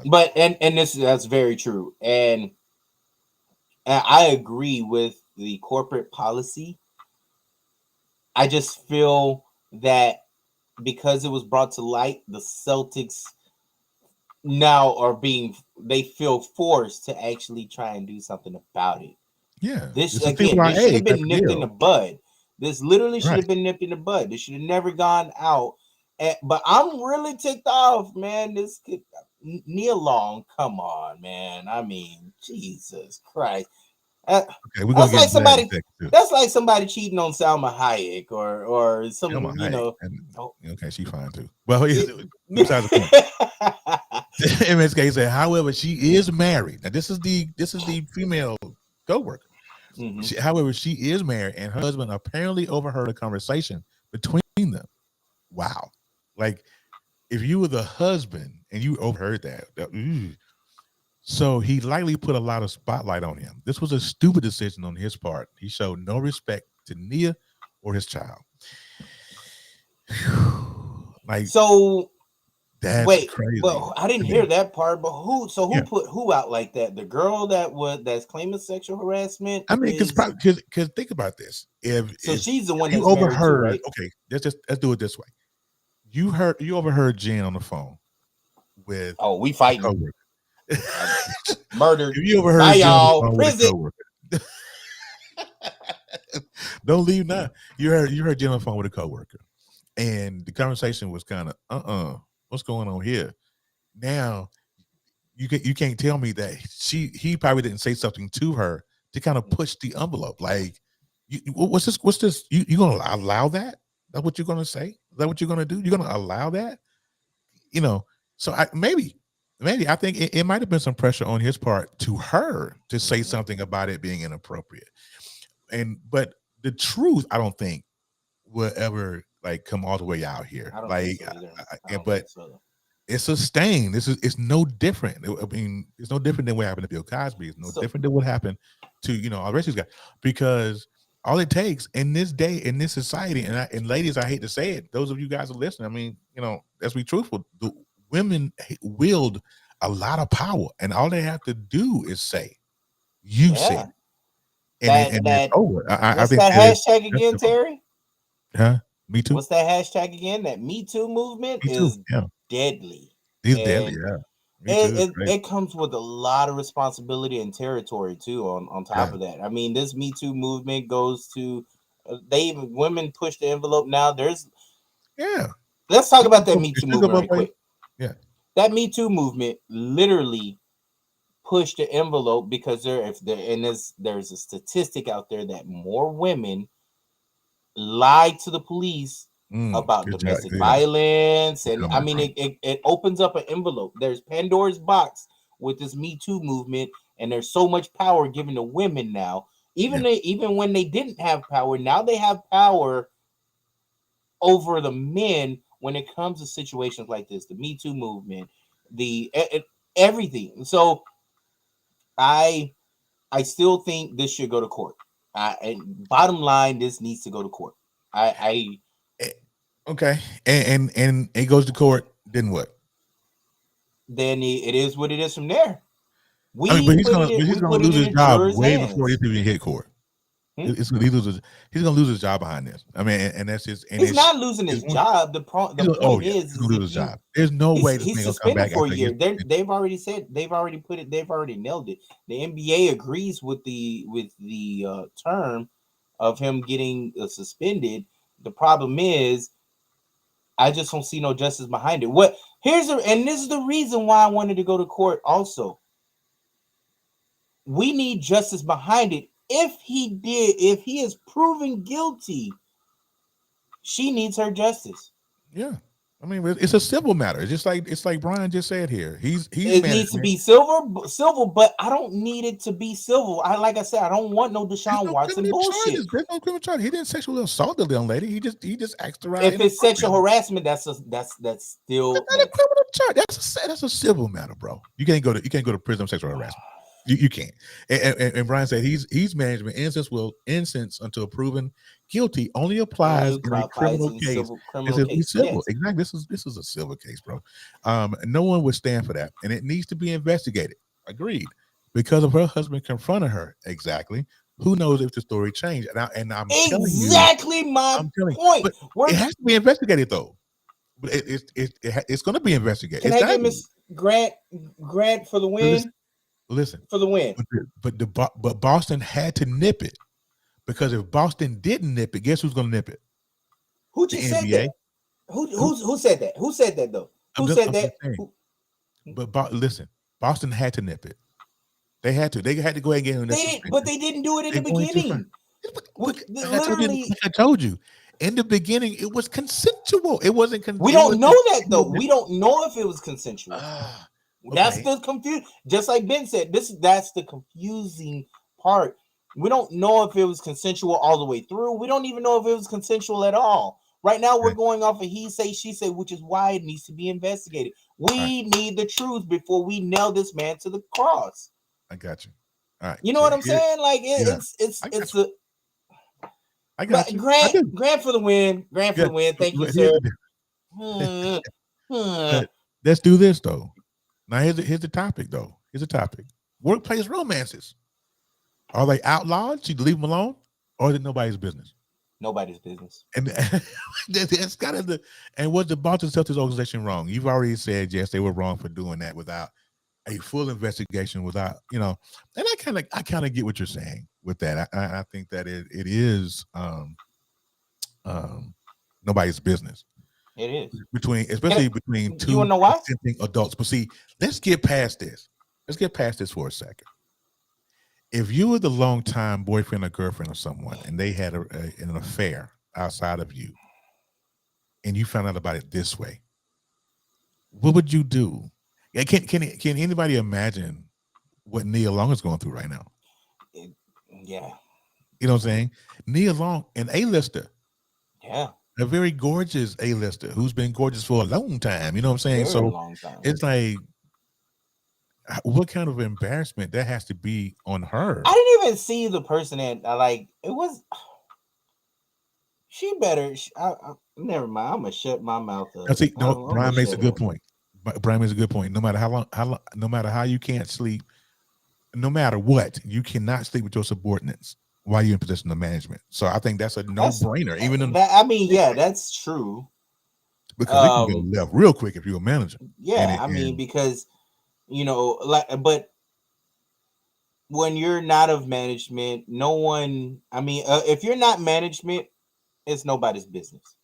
But and that's very true. And I agree with the corporate policy. I just feel that because it was brought to light, the Celtics now they feel forced to actually try and do something about it. Yeah. This should have been nipped in the bud. This literally should have been nipped in the bud. This should have never gone out. But I'm really ticked off, man. This could Nia Long, come on, man. I mean, Jesus Christ. Okay, we're gonna get somebody. That's like somebody cheating on Salma Hayek or some, Okay, she's fine too. Well, besides the point. MSK said, however, she is married. Now, this is the female co-worker. However, she is married, and her husband apparently overheard a conversation between them. Wow, like if you were the husband and you overheard that. So he likely put a lot of spotlight on him. This was a stupid decision on his part. He showed no respect to Nia or his child. That's crazy. But I didn't hear that part. But who put who out like that? The girl that's claiming sexual harassment. I mean, because think about this. If she's the one you that's overheard, married too, right? Okay, let's do it this way. You overheard Jen on the phone with we fighting. Murdered. If you overheard y'all prison. Don't leave now. You heard Jen on the phone with a coworker, and the conversation was kind of what's going on here? Now you can't tell me that he probably didn't say something to her to kind of push the envelope. Like, what's this? You gonna allow that? That's what you're gonna say? Is that what you're gonna do? You're gonna allow that? So maybe I think it might have been some pressure on his part to her to say something about it being inappropriate. But the truth, I don't think will ever like come all the way out here. But it's a stain. It's no different. I mean, it's no different than what happened to Bill Cosby. It's no different than what happened to all the rest of these guys. Because all it takes in this day, in this society, and ladies, I hate to say it, those of you guys are listening. I mean, let's be truthful. The women wield a lot of power, and all they have to do is say, "You said," and it's over. I think that hashtag again, Terry. Huh? Me too. What's that hashtag again? That Me Too movement is deadly. It's deadly. Yeah. It comes with a lot of responsibility and territory too. On top of that, I mean, this Me Too movement goes to women push the envelope now. Let's talk about that Me Too movement right quick. Yeah, that Me Too movement literally pushed the envelope because there's a statistic out there that more women lied to the police about domestic violence, and I mean it opens up an envelope. There's Pandora's box with this Me Too movement, and there's so much power given to women now. Even when they didn't have power, now they have power over the men when it comes to situations like this. The Me Too movement, everything. So I still think this should go to court. Bottom line, this needs to go to court. Okay, and it goes to court. Then what? Then it is what it is from there. But he's gonna lose his job way before this even hit court. He's gonna lose his job behind this. I mean, and that's just. He's not losing his job. The point is, he's gonna lose his job. There's no way he's suspended for a year. They've already nailed it. The NBA agrees with the term of him getting suspended. The problem is I just don't see no justice behind it. And this is the reason why I wanted to go to court also. We need justice behind it. If he is proven guilty, she needs her justice. Yeah. I mean, it's a civil matter. It's like Brian just said here. He's It needs to be civil, but I don't need it to be civil. Like I said, I don't want no Deshaun Watson bullshit. There's no criminal charges. He didn't sexually assault the young lady. He just asked her out. If it's sexual harassment, that's still that's not a criminal charge. That's a civil matter, bro. You can't go to prison for sexual harassment. You can't. And Brian said he's management innocence until proven guilty only applies in a criminal case. Civil. Yes. Exactly. This is a civil case, bro. No one would stand for that, and it needs to be investigated. Agreed. Because of her husband confronting her. Exactly. Who knows if the story changed? And I'm exactly telling you, my point. It has to be investigated, though. But it's going to be investigated. Can I get Miss Grant for the win? Listen for the win. But Boston had to nip it, because if Boston didn't nip it, guess who's going to nip it? Who just said that? Who said that? Who said that though? Who said that? But listen, Boston had to nip it. They had to. They had to go ahead and get him. But they didn't do it in the beginning. I told you. In the beginning, it was consensual. It wasn't. We don't know that though. We don't know if it was consensual. That's the confusion. Just like Ben said, that's the confusing part. We don't know if it was consensual all the way through. We don't even know if it was consensual at all. Right now, we're going off of he say, she say, which is why it needs to be investigated. We need the truth before we nail this man to the cross. I got you. All right. You know what I'm saying? Like it's a. I got you. Grant for the win. Grant for the win. Thank you, sir. Let's do this though. Now here's the topic though. Here's the topic. Workplace romances. Are they outlawed? Should you leave them alone, or is it nobody's business? Nobody's business. And that's kind of and was the Boston Celtics organization wrong? You've already said yes, they were wrong for doing that without a full investigation, without and I kind of get what you're saying with that. I think that it is nobody's business. It is especially between two consenting adults. But see, let's get past this. Let's get past this for a second. If you were the longtime boyfriend or girlfriend of someone and they had an affair outside of you, and you found out about it this way, what would you do? Can anybody imagine what Nia Long is going through right now? Yeah. You know what I'm saying? Nia Long, an A-lister. Yeah. A very gorgeous A-lister who's been gorgeous for a long time. You know what I'm saying? It's like, what kind of embarrassment that has to be on her? I didn't even see the person that it was. She better. Never mind. I'm gonna shut my mouth up. See, Brian makes a good point. Brian makes a good point. No matter how long, no matter how you can't sleep, no matter what, you cannot sleep with your subordinates while you're in position of management. So I think that's a no-brainer. That's true. Because you can get left real quick if you're a manager. Yeah, because but when you're not of management, no one. If you're not management, it's nobody's business.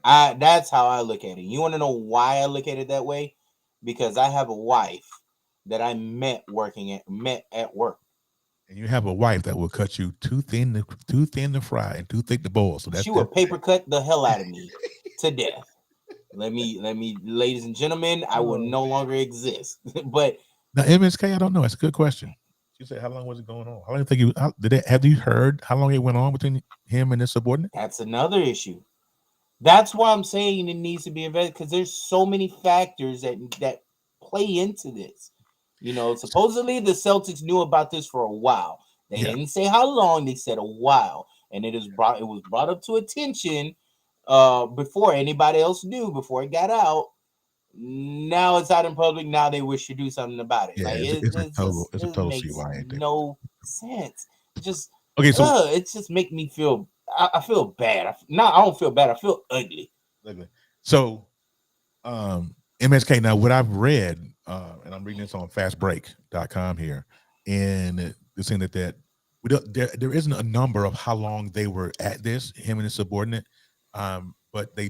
That's how I look at it. You want to know why I look at it that way? Because I have a wife that I met at work. And you have a wife that will cut you too thin to fry and too thick to boil. So she will paper cut the hell out of me to death. Let me, ladies and gentlemen, I will no longer exist. But now, MSK, I don't know. That's a good question. She said, "How long was it going on? How long do you think have you heard how long it went on between him and his subordinate?" That's another issue. That's why I'm saying it needs to be investigated, because there's so many factors that play into this. Supposedly the Celtics knew about this for a while. They didn't say how long. They said a while, and it was brought up to attention before anybody else knew, before it got out. Now it's out in public. Now they wish to do something about it. Yeah, it's a total CY. No sense. Just so it just make me feel. I feel bad. I don't feel bad. I feel ugly. So, MSK. Now, what I've read, and I'm reading this on fastbreak.com here, and they're saying that there isn't a number of how long they were at this, him and his subordinate. But they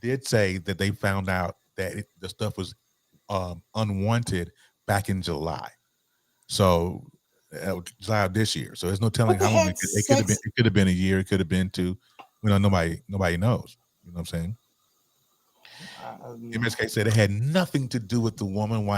did say that they found out that the stuff was unwanted back in July. So July of this year. So there's no telling What the how long heck? it could have been. Sex? It could have been a year. It could have been two. Nobody knows. You know what I'm saying? MSK said it had nothing to do with the woman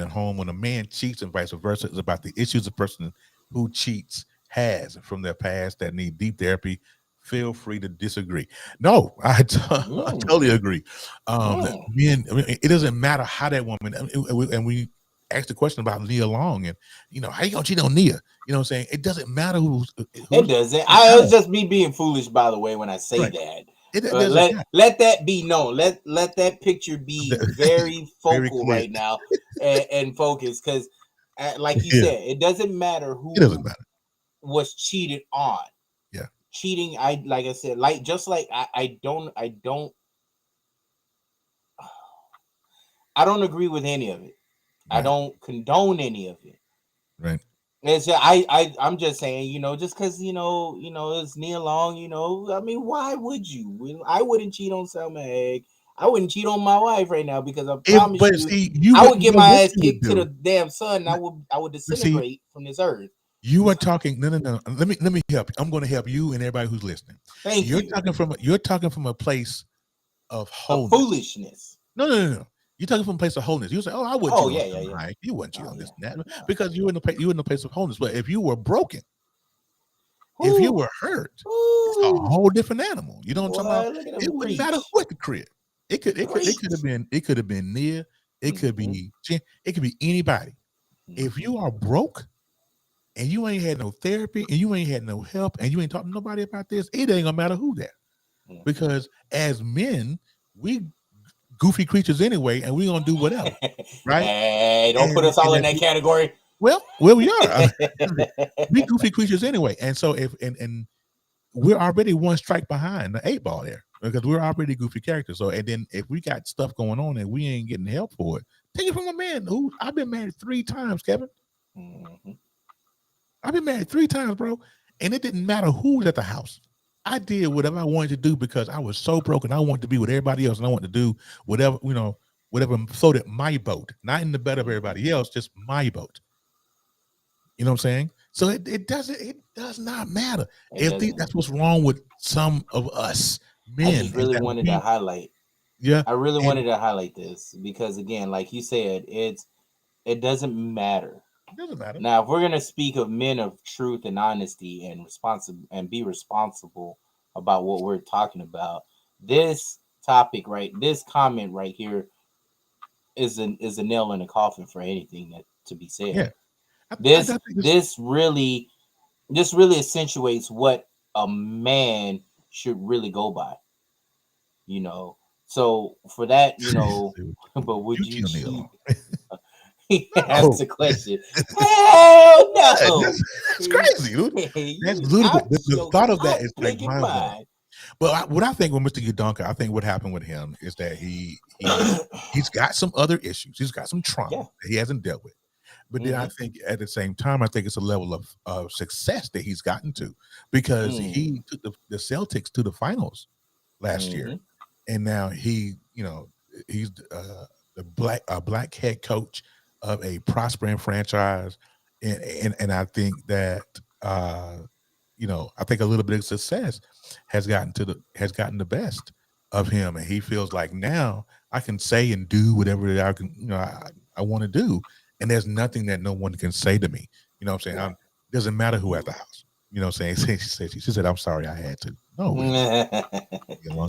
at home. When a man cheats and vice versa, it's about the issues a person who cheats has from their past that need deep therapy. Feel free to disagree. No, I totally agree. Men, I mean, it doesn't matter how that woman, and we asked the question about Nia Long, and how you gonna cheat on Nia? You know what I'm saying? It doesn't matter who's It doesn't. It's just me being foolish, by the way, when I say right. that. It doesn't matter. Let that be known. Let that picture be very focal clear. right now and focus, because, like you Yeah. said, it doesn't matter who It doesn't matter. was cheated on. Yeah. Cheating, like I said, just like I don't agree with any of it. Right. I don't condone any of it. Right. It's just, I'm just saying, just because it's Nia Long, I mean, why would you? I wouldn't cheat on Selma Hayek. I wouldn't cheat on my wife right now, because I promise I would get my ass kicked to the damn sun. And I would disintegrate from this earth. You are talking. No. Let me help you. I'm going to help you and everybody who's listening. Thank you. You're talking from a place of wholeness. Of foolishness. No. You're talking from a place of wholeness. You say, "Oh, I would cheat on Selma Hayek. You wouldn't cheat on this and that," because you're in the place of wholeness. But if you were broken, if you were hurt, it's a whole different animal. You know what I'm talking about? It wouldn't matter who at the crib. It could have been Nia. It could be anybody. If you are broke and you ain't had no therapy and you ain't had no help and you ain't talking to nobody about this, it ain't gonna matter who that. Because as men, we goofy creatures anyway, and we gonna do whatever, right? Hey, don't put us all in that category. Well, we are. We goofy creatures anyway, and so if we're already one strike behind the 8 ball there, because we're already goofy characters. So, and then if we got stuff going on and we ain't getting help for it, take it from a man who I've been married 3 times, Kevin. I've been married 3 times, bro, and it didn't matter who was at the house. I did whatever I wanted to do because I was so broken. I wanted to be with everybody else, and I wanted to do whatever floated my boat, not in the bed of everybody else, just my boat. You know what I'm saying? So it does not matter. That's what's wrong with some of us men. I just really wanted to highlight. Yeah, I really wanted to highlight this because, again, like you said, it doesn't matter. It doesn't matter. Now, if we're gonna speak of men of truth and honesty and be responsible about what we're talking about, this comment right here is a nail in the coffin for anything that to be said. Yeah. This really accentuates what a man should really go by. So for that, but would you cheat? He asked the question. Hell no! It's crazy, dude. That's ludicrous. The thought of that is like mind-blowing. But what I think with Mr. Udonka, I think what happened with him is that he's got some other issues. He's got some trauma that he hasn't dealt with. But then I think at the same time, I think it's a level of success that he's gotten to, because he took the Celtics to the finals last year, and now he's the black head coach of a prospering franchise, and I think that I think a little bit of success has gotten the best of him, and he feels like now I can say and do whatever I can I want to do, and there's nothing that no one can say to me. You know what I'm saying? It doesn't matter who at the house. You know what I'm saying? She said, "I'm sorry, I had to." No,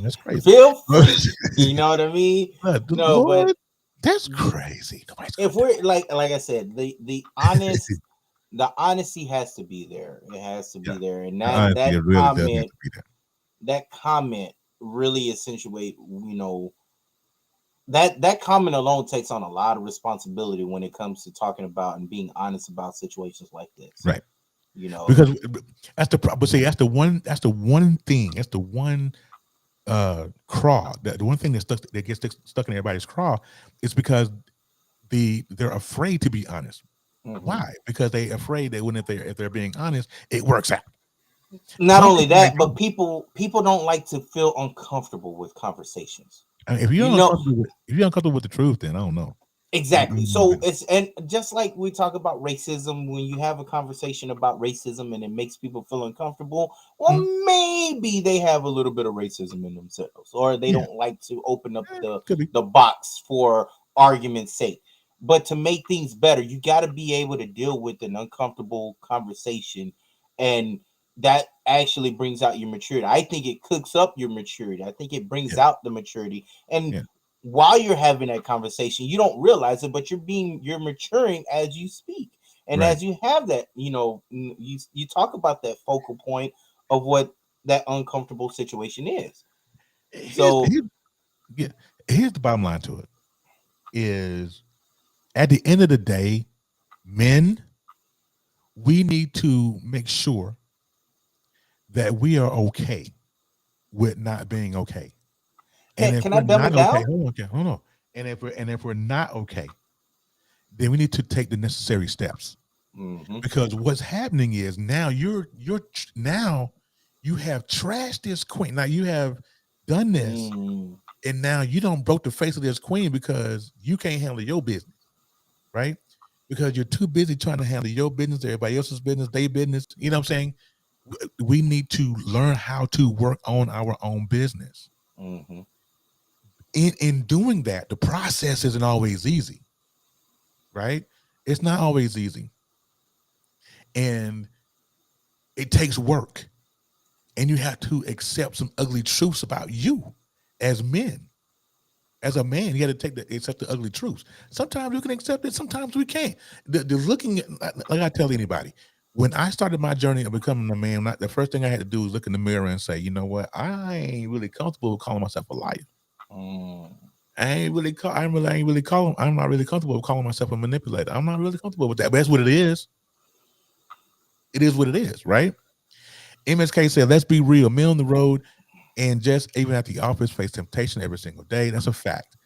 that's crazy. Feel free. You know what I mean? No, but that's crazy. If we're like I said, the honesty has to be there. It has to be there, and that comment really accentuate. That comment alone takes on a lot of responsibility when it comes to talking about and being honest about situations like this. Right. Because that's the problem. See, that's the one thing. That's the one craw. The one thing that gets stuck in everybody's craw is because they're afraid to be honest. Why? Because they're afraid that if they're being honest, it works out. Not Some only people like that, but drama. people don't like to feel uncomfortable with conversations. I mean, if you're You know, uncomfortable with the truth, then I don't know. exactly. So it's, and just like we talk about racism, when you have a conversation about racism and it makes people feel uncomfortable, well, Mhm. maybe they have a little bit of racism in themselves, or they Yeah, don't like to open up could be. the box for argument's sake. But to make things better, you got to be able to deal with an uncomfortable conversation, and that actually brings out your maturity. I think it cooks up your maturity. I think it brings Yeah, out the maturity. And yeah, while you're having that conversation, you don't realize it, but you're maturing as you speak, and right. as you have that, you talk about that focal point of what that uncomfortable situation is. Here's So here, yeah, here's the bottom line to it is at the end of the day, men, we need to make sure that we are okay with not being okay. And if can I we're dumb not it okay, down? hold on. And if we're not okay, then we need to take the necessary steps. Mm-hmm. Because what's happening is now now you have trashed this queen. Now you have done this, Mm, and now you don't broke the face of this queen because you can't handle your business, right? Because you're too busy trying to handle your business, everybody else's business, their business. You know what I'm saying? We need to learn how to work on our own business. mm-hmm. In doing that, the process isn't always easy, right? It's not always easy, and it takes work. And you have to accept some ugly truths about you as men. As a man, you got to accept the ugly truths. Sometimes we can accept it, sometimes we can't. The looking at, like I tell anybody, when I started my journey of becoming a man, the first thing I had to do was look in the mirror and say, you know what, I ain't really comfortable with calling myself a liar. Mm. I'm not really comfortable with calling myself a manipulator. I'm not really comfortable with that. But that's what it is. It is what it is, right? MSK said, let's be real. Men on the road and just even at the office face temptation every single day. That's a fact.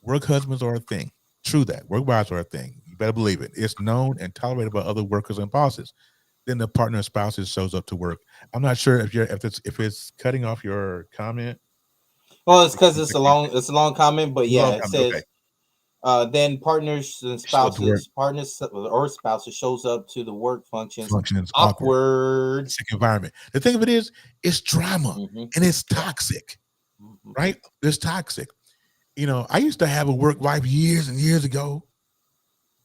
Work husbands are a thing. True that. Work wives are a thing. You better believe it. It's known and tolerated by other workers and bosses. Then the partner or spouses shows up to work. I'm not sure if it's cutting off your comment. Well, it's because it's a long comment, but Long yeah, it comment. Okay. says then partners and Show up to work. partners or spouses shows up to the work functions Functions awkward. awkward. Toxic environment. The thing of it is, it's drama Mm-hmm. and it's Yeah. toxic, Mm-hmm. right? It's toxic. I used to have a work wife years and years ago.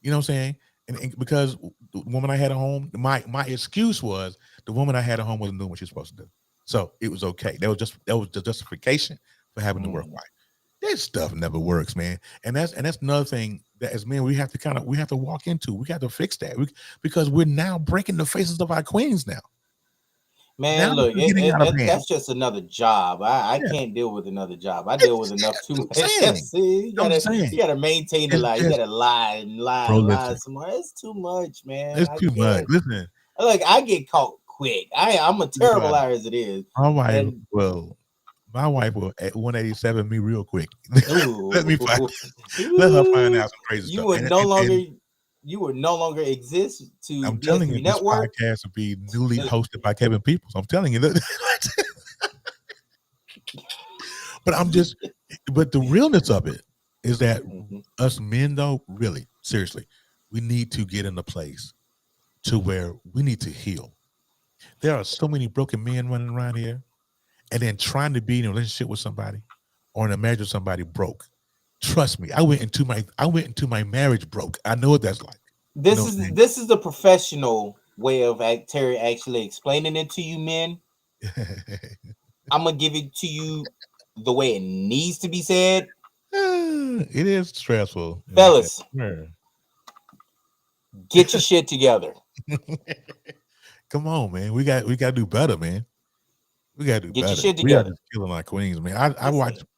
You know what I'm saying? And because the woman I had at home, my excuse was the woman I had at home wasn't doing what she's supposed to do. So it was okay. That was the justification for having the work Mm. wife. This stuff never works, man. And that's another thing that as men we have to walk into. We got to fix that. Because we're now breaking the faces of our queens now. Man, Now look, we're getting out of hand. that's just another job. I Yeah. can't deal with another job. I deal with It's, enough too I'm much. saying. See, I'm saying. you gotta maintain the It's lie. You just gotta lie and lie bro, and lie listen. some more. It's too much, man. It's I too much. can't. Listen. Look, I get caught quick. I'm a terrible Yeah. liar as it is. My wife And will My wife will at 187 me real quick. Let me find ooh, let her find out ooh, some crazy you stuff. would And no and, longer and you would no longer exist to I'm telling you, BS3 this Network. podcast will be newly hosted by Kevin Peoples. I'm telling you. But but the realness of it is that Mhm. us men, though, really, seriously, we need to get in a place to where we need to heal. There are so many broken men running around here, and then trying to be in a relationship with somebody or in a marriage with somebody broke. Trust me, I went into my marriage broke. I know what that's like. You know what I'm This is the professional way of Terry actually explaining it to you, men. saying? I'm gonna give it to you the way it needs to be said, It is stressful. fellas. Yeah. Get your shit together. Come on, man. We got to do better, man. We got to do Get your better. shit We are together. just killing our queens, man. I This watch ain't.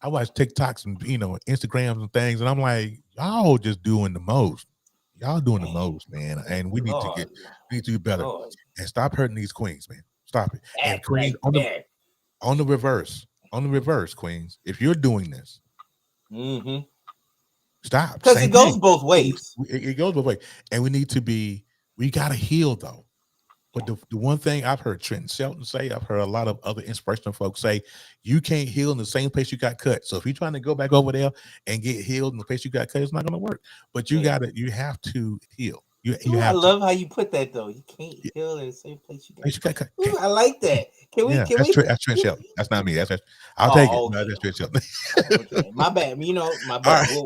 I watch TikToks and Instagrams and things, and I'm like, y'all just doing the most. Y'all doing the Man, most, man. And Lord, we need to do better. Lord, And stop hurting these queens, man. Stop it. And act queens right there. on the reverse, queens. If you're doing this, Mm-hmm. stop. Because it Same goes thing. both ways. It goes both ways. And we gotta heal though. But the one thing I've heard Trent Shelton say, I've heard a lot of other inspirational folks say, you can't heal in the same place you got cut. So if you're trying to go back over there and get healed in the place you got cut, it's not going to work. But Yeah. you have to heal. You Ooh, I have to. love how you put that though. You can't Yeah, heal in the same place you got. place you got cut. Ooh, I like that. Can we? Yeah, Can we? That's Trent Shelton. That's not me. That's I'll take it. Oh, No, okay. that's Trent Shelton. Okay, my bad. You know, my All bad. right.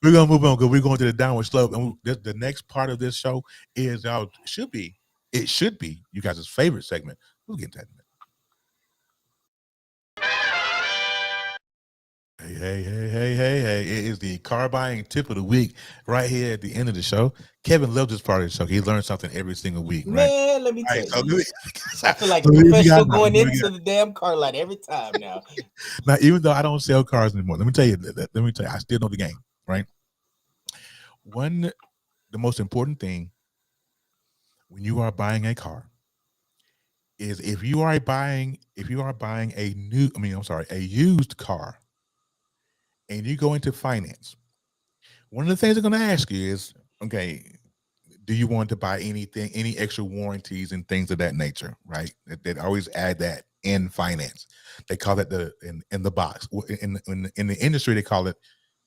We're gonna move on because we're going to the downward slope, and the next part of this show is it should be you guys' favorite segment. We'll get to that in a minute. Hey. It is the car buying tip of the week right here at the end of the show. Kevin loves this part of the show. He learns something every single week, right? Man, let me All tell right, you. I feel like so professional going into the damn car lot every time now. Now, even though I don't sell cars anymore, let me tell you, I still know the game, right? The most important thing when you are buying a car is if you are buying a used car and you go into finance, one of the things they're going to ask you is, okay, do you want to buy any extra warranties and things of that nature, right? They always add that in finance. They call it in the box. In the industry, they call it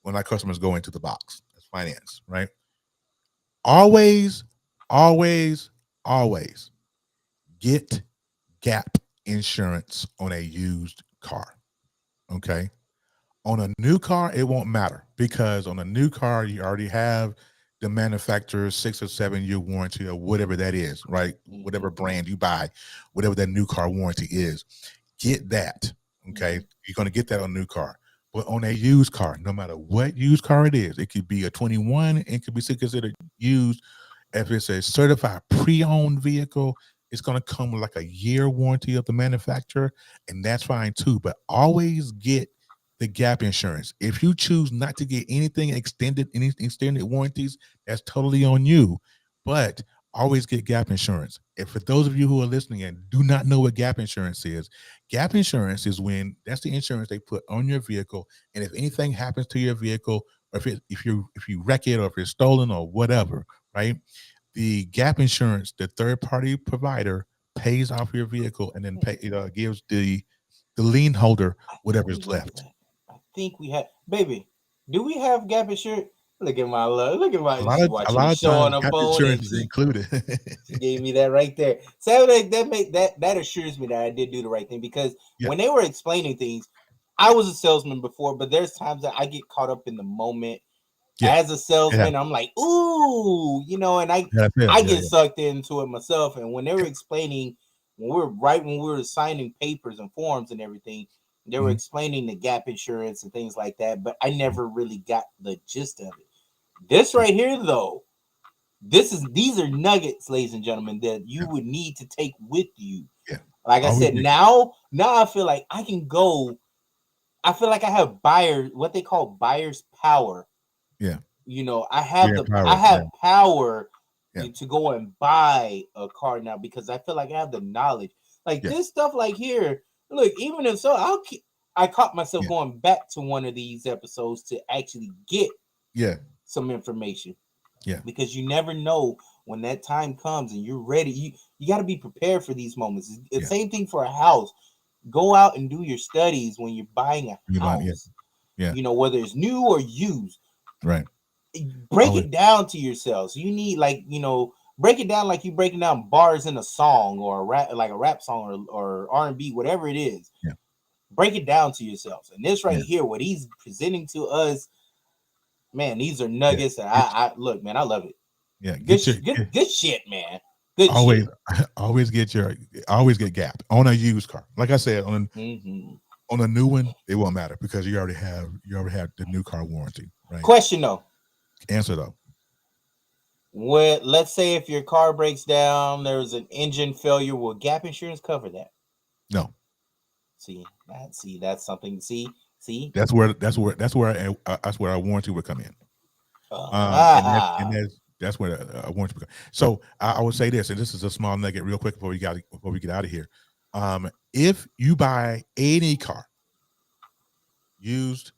when our customers go into the box. That's finance, right? Always, always, always get gap insurance on a used car. Okay. On a new car, it won't matter because on a new car, you already have the manufacturer's 6 or 7 year warranty or whatever that is, right? Whatever brand you buy, whatever that new car warranty is, get that. Okay. You're going to get that on a new car. But on a used car, no matter what used car it is, it could be a 21, it could be considered used. If it's a certified pre-owned vehicle, it's going to come with like a year warranty of the manufacturer, and that's fine too. But always get the gap insurance. If you choose not to get any extended warranties, that's totally on you. But always get gap insurance. If for those of you who are listening and do not know what gap insurance is when that's the insurance they put on your vehicle, and if anything happens to your vehicle, or if you wreck it, or if it's stolen or whatever, right? The gap insurance, the third party provider pays off your vehicle and then gives the lien holder whatever is left. I think we have, baby. Do we have gap insurance? Look at my love. Look at my. She's watching the show on her gap phone, and insurance is included. she gave me that right there. So that assures me that I did do the right thing because when they were explaining things, I was a salesman before, but there's times that I get caught up in the moment. As a salesman, I'm like, ooh, and I get sucked into it myself. And when they were explaining, when we were signing papers and forms and everything, they were explaining the gap insurance and things like that. But I never really got the gist of it. This right here, though, these are nuggets, ladies and gentlemen, that you would need to take with you. Yeah. Like I said, now I feel like I can go. I feel like I have what they call buyer's power. Yeah. I have power to go and buy a car now because I feel like I have the knowledge. Like this stuff like here, look, even if so, I caught myself going back to one of these episodes to actually get some information. Yeah. Because you never know when that time comes and you're ready. You got to be prepared for these moments. It's the same thing for a house. Go out and do your studies when you're buying a house. Yeah. Whether it's new or used. Right. Break it down to yourselves. You need break it down like you breaking down bars in a song or a rap song or R&B, whatever it is. Yeah. Break it down to yourselves. And this right here, what he's presenting to us, man, these are nuggets that I look, man, I love it. Yeah. Good shit, man. Good always, shit. Always get gap on a used car. Like I said, on a new one, it won't matter because you already have the new car warranty. Right. Question though. Answer though. Let's say if your car breaks down, there's an engine failure, will gap insurance cover that? No. See, that's something. See. That's where our warranty would come in. That's where a warranty would come. So I would say this, and this is a small nugget, real quick before we get out of here. If you buy any car, used,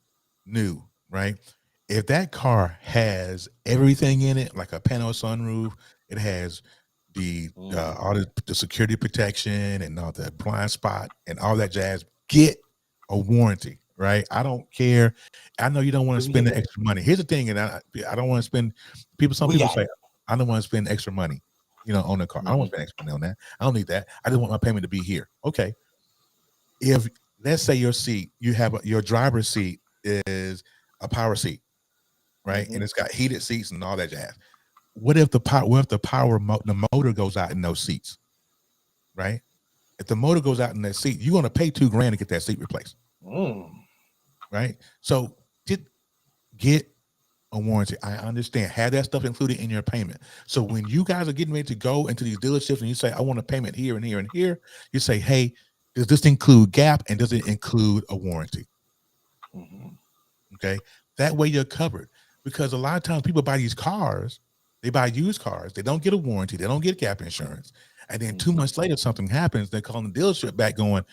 new, right? If that car has everything in it, like a panel sunroof, it has the all the security protection and all the blind spot and all that jazz, get a warranty, right? I don't care. I know you don't want to spend the extra money. Here's the thing, and I don't want to spend. Some people say I don't want to spend extra money, on the car. I don't want to spend extra money on that. I don't need that. I just want my payment to be here. Okay. If let's say your seat, you have your driver's seat is a power seat, right? And it's got heated seats and all that jazz. What if the motor goes out in those seats, right? If the motor goes out in that seat, you're going to pay $2,000 to get that seat replaced, right? So get a warranty. I understand. Have that stuff included in your payment. So when you guys are getting ready to go into these dealerships and you say, I want a payment here and here and here, you say, hey, does this include gap and does it include a warranty? Okay, that way you're covered, because a lot of times people buy these cars, they buy used cars, they don't get a warranty, they don't get gap insurance, and then 2 months later something happens, they're calling the dealership back going,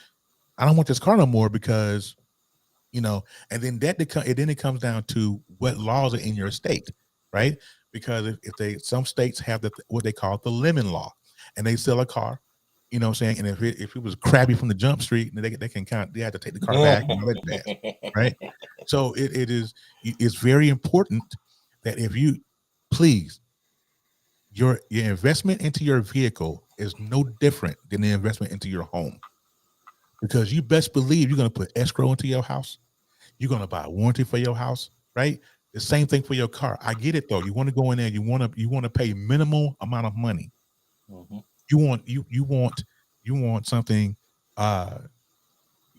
I don't want this car no more because, and then it comes down to what laws are in your state, right? Because if some states have what they call the lemon law, and they sell a car, you know what I'm saying, and if it was crappy from the jump street, they have to take the car back and all that jazz, right? So it's very important that if you please, your investment into your vehicle is no different than the investment into your home, because you best believe you're going to put escrow into your house. You're going to buy a warranty for your house, right? The same thing for your car. I get it though. You want to go in there. You want to pay minimal amount of money. You want something.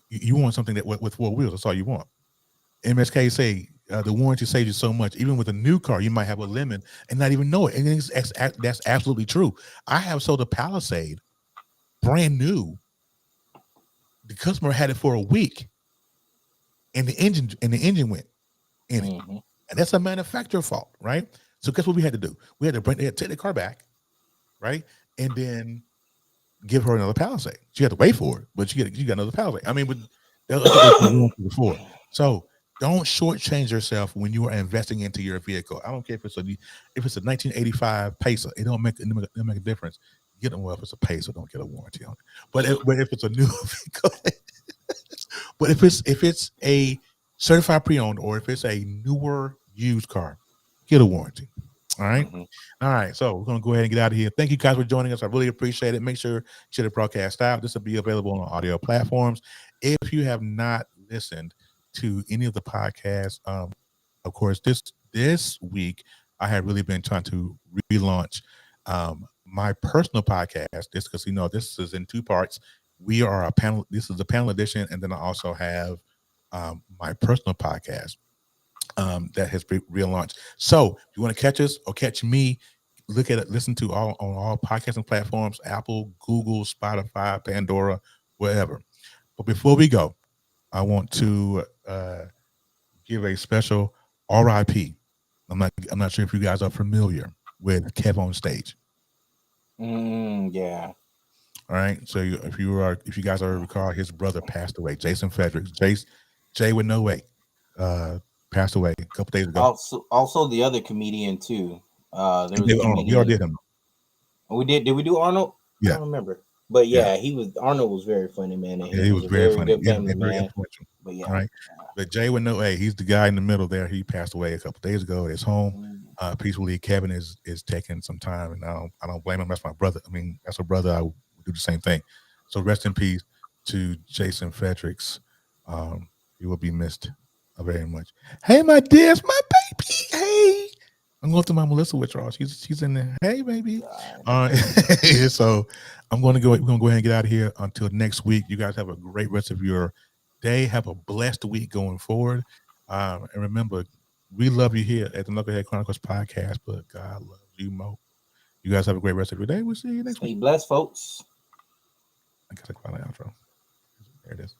You want something that with 4 wheels. That's all you want. MSK say the warranty saves you so much. Even with a new car, you might have a lemon and not even know it. And that's absolutely true. I have sold a Palisade, brand new. The customer had it for a week, and the engine went in it, and that's a manufacturer fault, right? So guess what we had to do? We had to take the car back, right, and then give her another Palisade. She had to wait for it, but she got another Palisade. I mean, but that was before. So don't shortchange yourself when you are investing into your vehicle. I don't care if it's a 1985 Pacer. It don't make a difference. Get them. Well, if it's a Pacer, don't get a warranty on it. But if it's a new vehicle, but if it's a certified pre-owned or if it's a newer used car, get a warranty. All right. All right. So we're going to go ahead and get out of here. Thank you guys for joining us. I really appreciate it. Make sure you share the broadcast out. This will be available on audio platforms. If you have not listened to any of the podcasts, of course, this week I have really been trying to relaunch my personal podcast. This because this is in 2 parts. We are a panel. This is a panel edition, and then I also have my personal podcast that has been relaunched. So if you want to catch us or catch me, look at it, listen to on all podcasting platforms, Apple, Google, Spotify, Pandora, wherever. But before we go, I want to give a special RIP. I'm not sure if you guys are familiar with Kev on Stage. Yeah. All right. So if you guys already recall, his brother passed away, Jason Fredericks. Jay with no way. Passed away a couple days ago. Also the other comedian too. There was a comedian. We already did him. We did. Did we do Arnold? Yeah. I don't remember. But yeah, Arnold was very funny, man. And he was very funny. Good family very man. influential. But yeah. All right. But Jay with no A, he's the guy in the middle there. He passed away a couple days ago at his home. Peacefully. Kevin is taking some time, and I don't blame him. That's my brother. I mean, that's a brother. I would do the same thing. So rest in peace to Jason Fredericks. He will be missed very much. Hey, my dears, my baby. Hey, I'm going through my Melissa withdrawal. She's in there. Hey, baby. So we're gonna go ahead and get out of here until next week. You guys have a great rest of your day. Have a blessed week going forward. And remember, we love you here at the Knucklehead Chronicles podcast, but God loves you more. You guys have a great rest of your day. We'll see you next week. Stay blessed, folks. I gotta find an outro. There it is.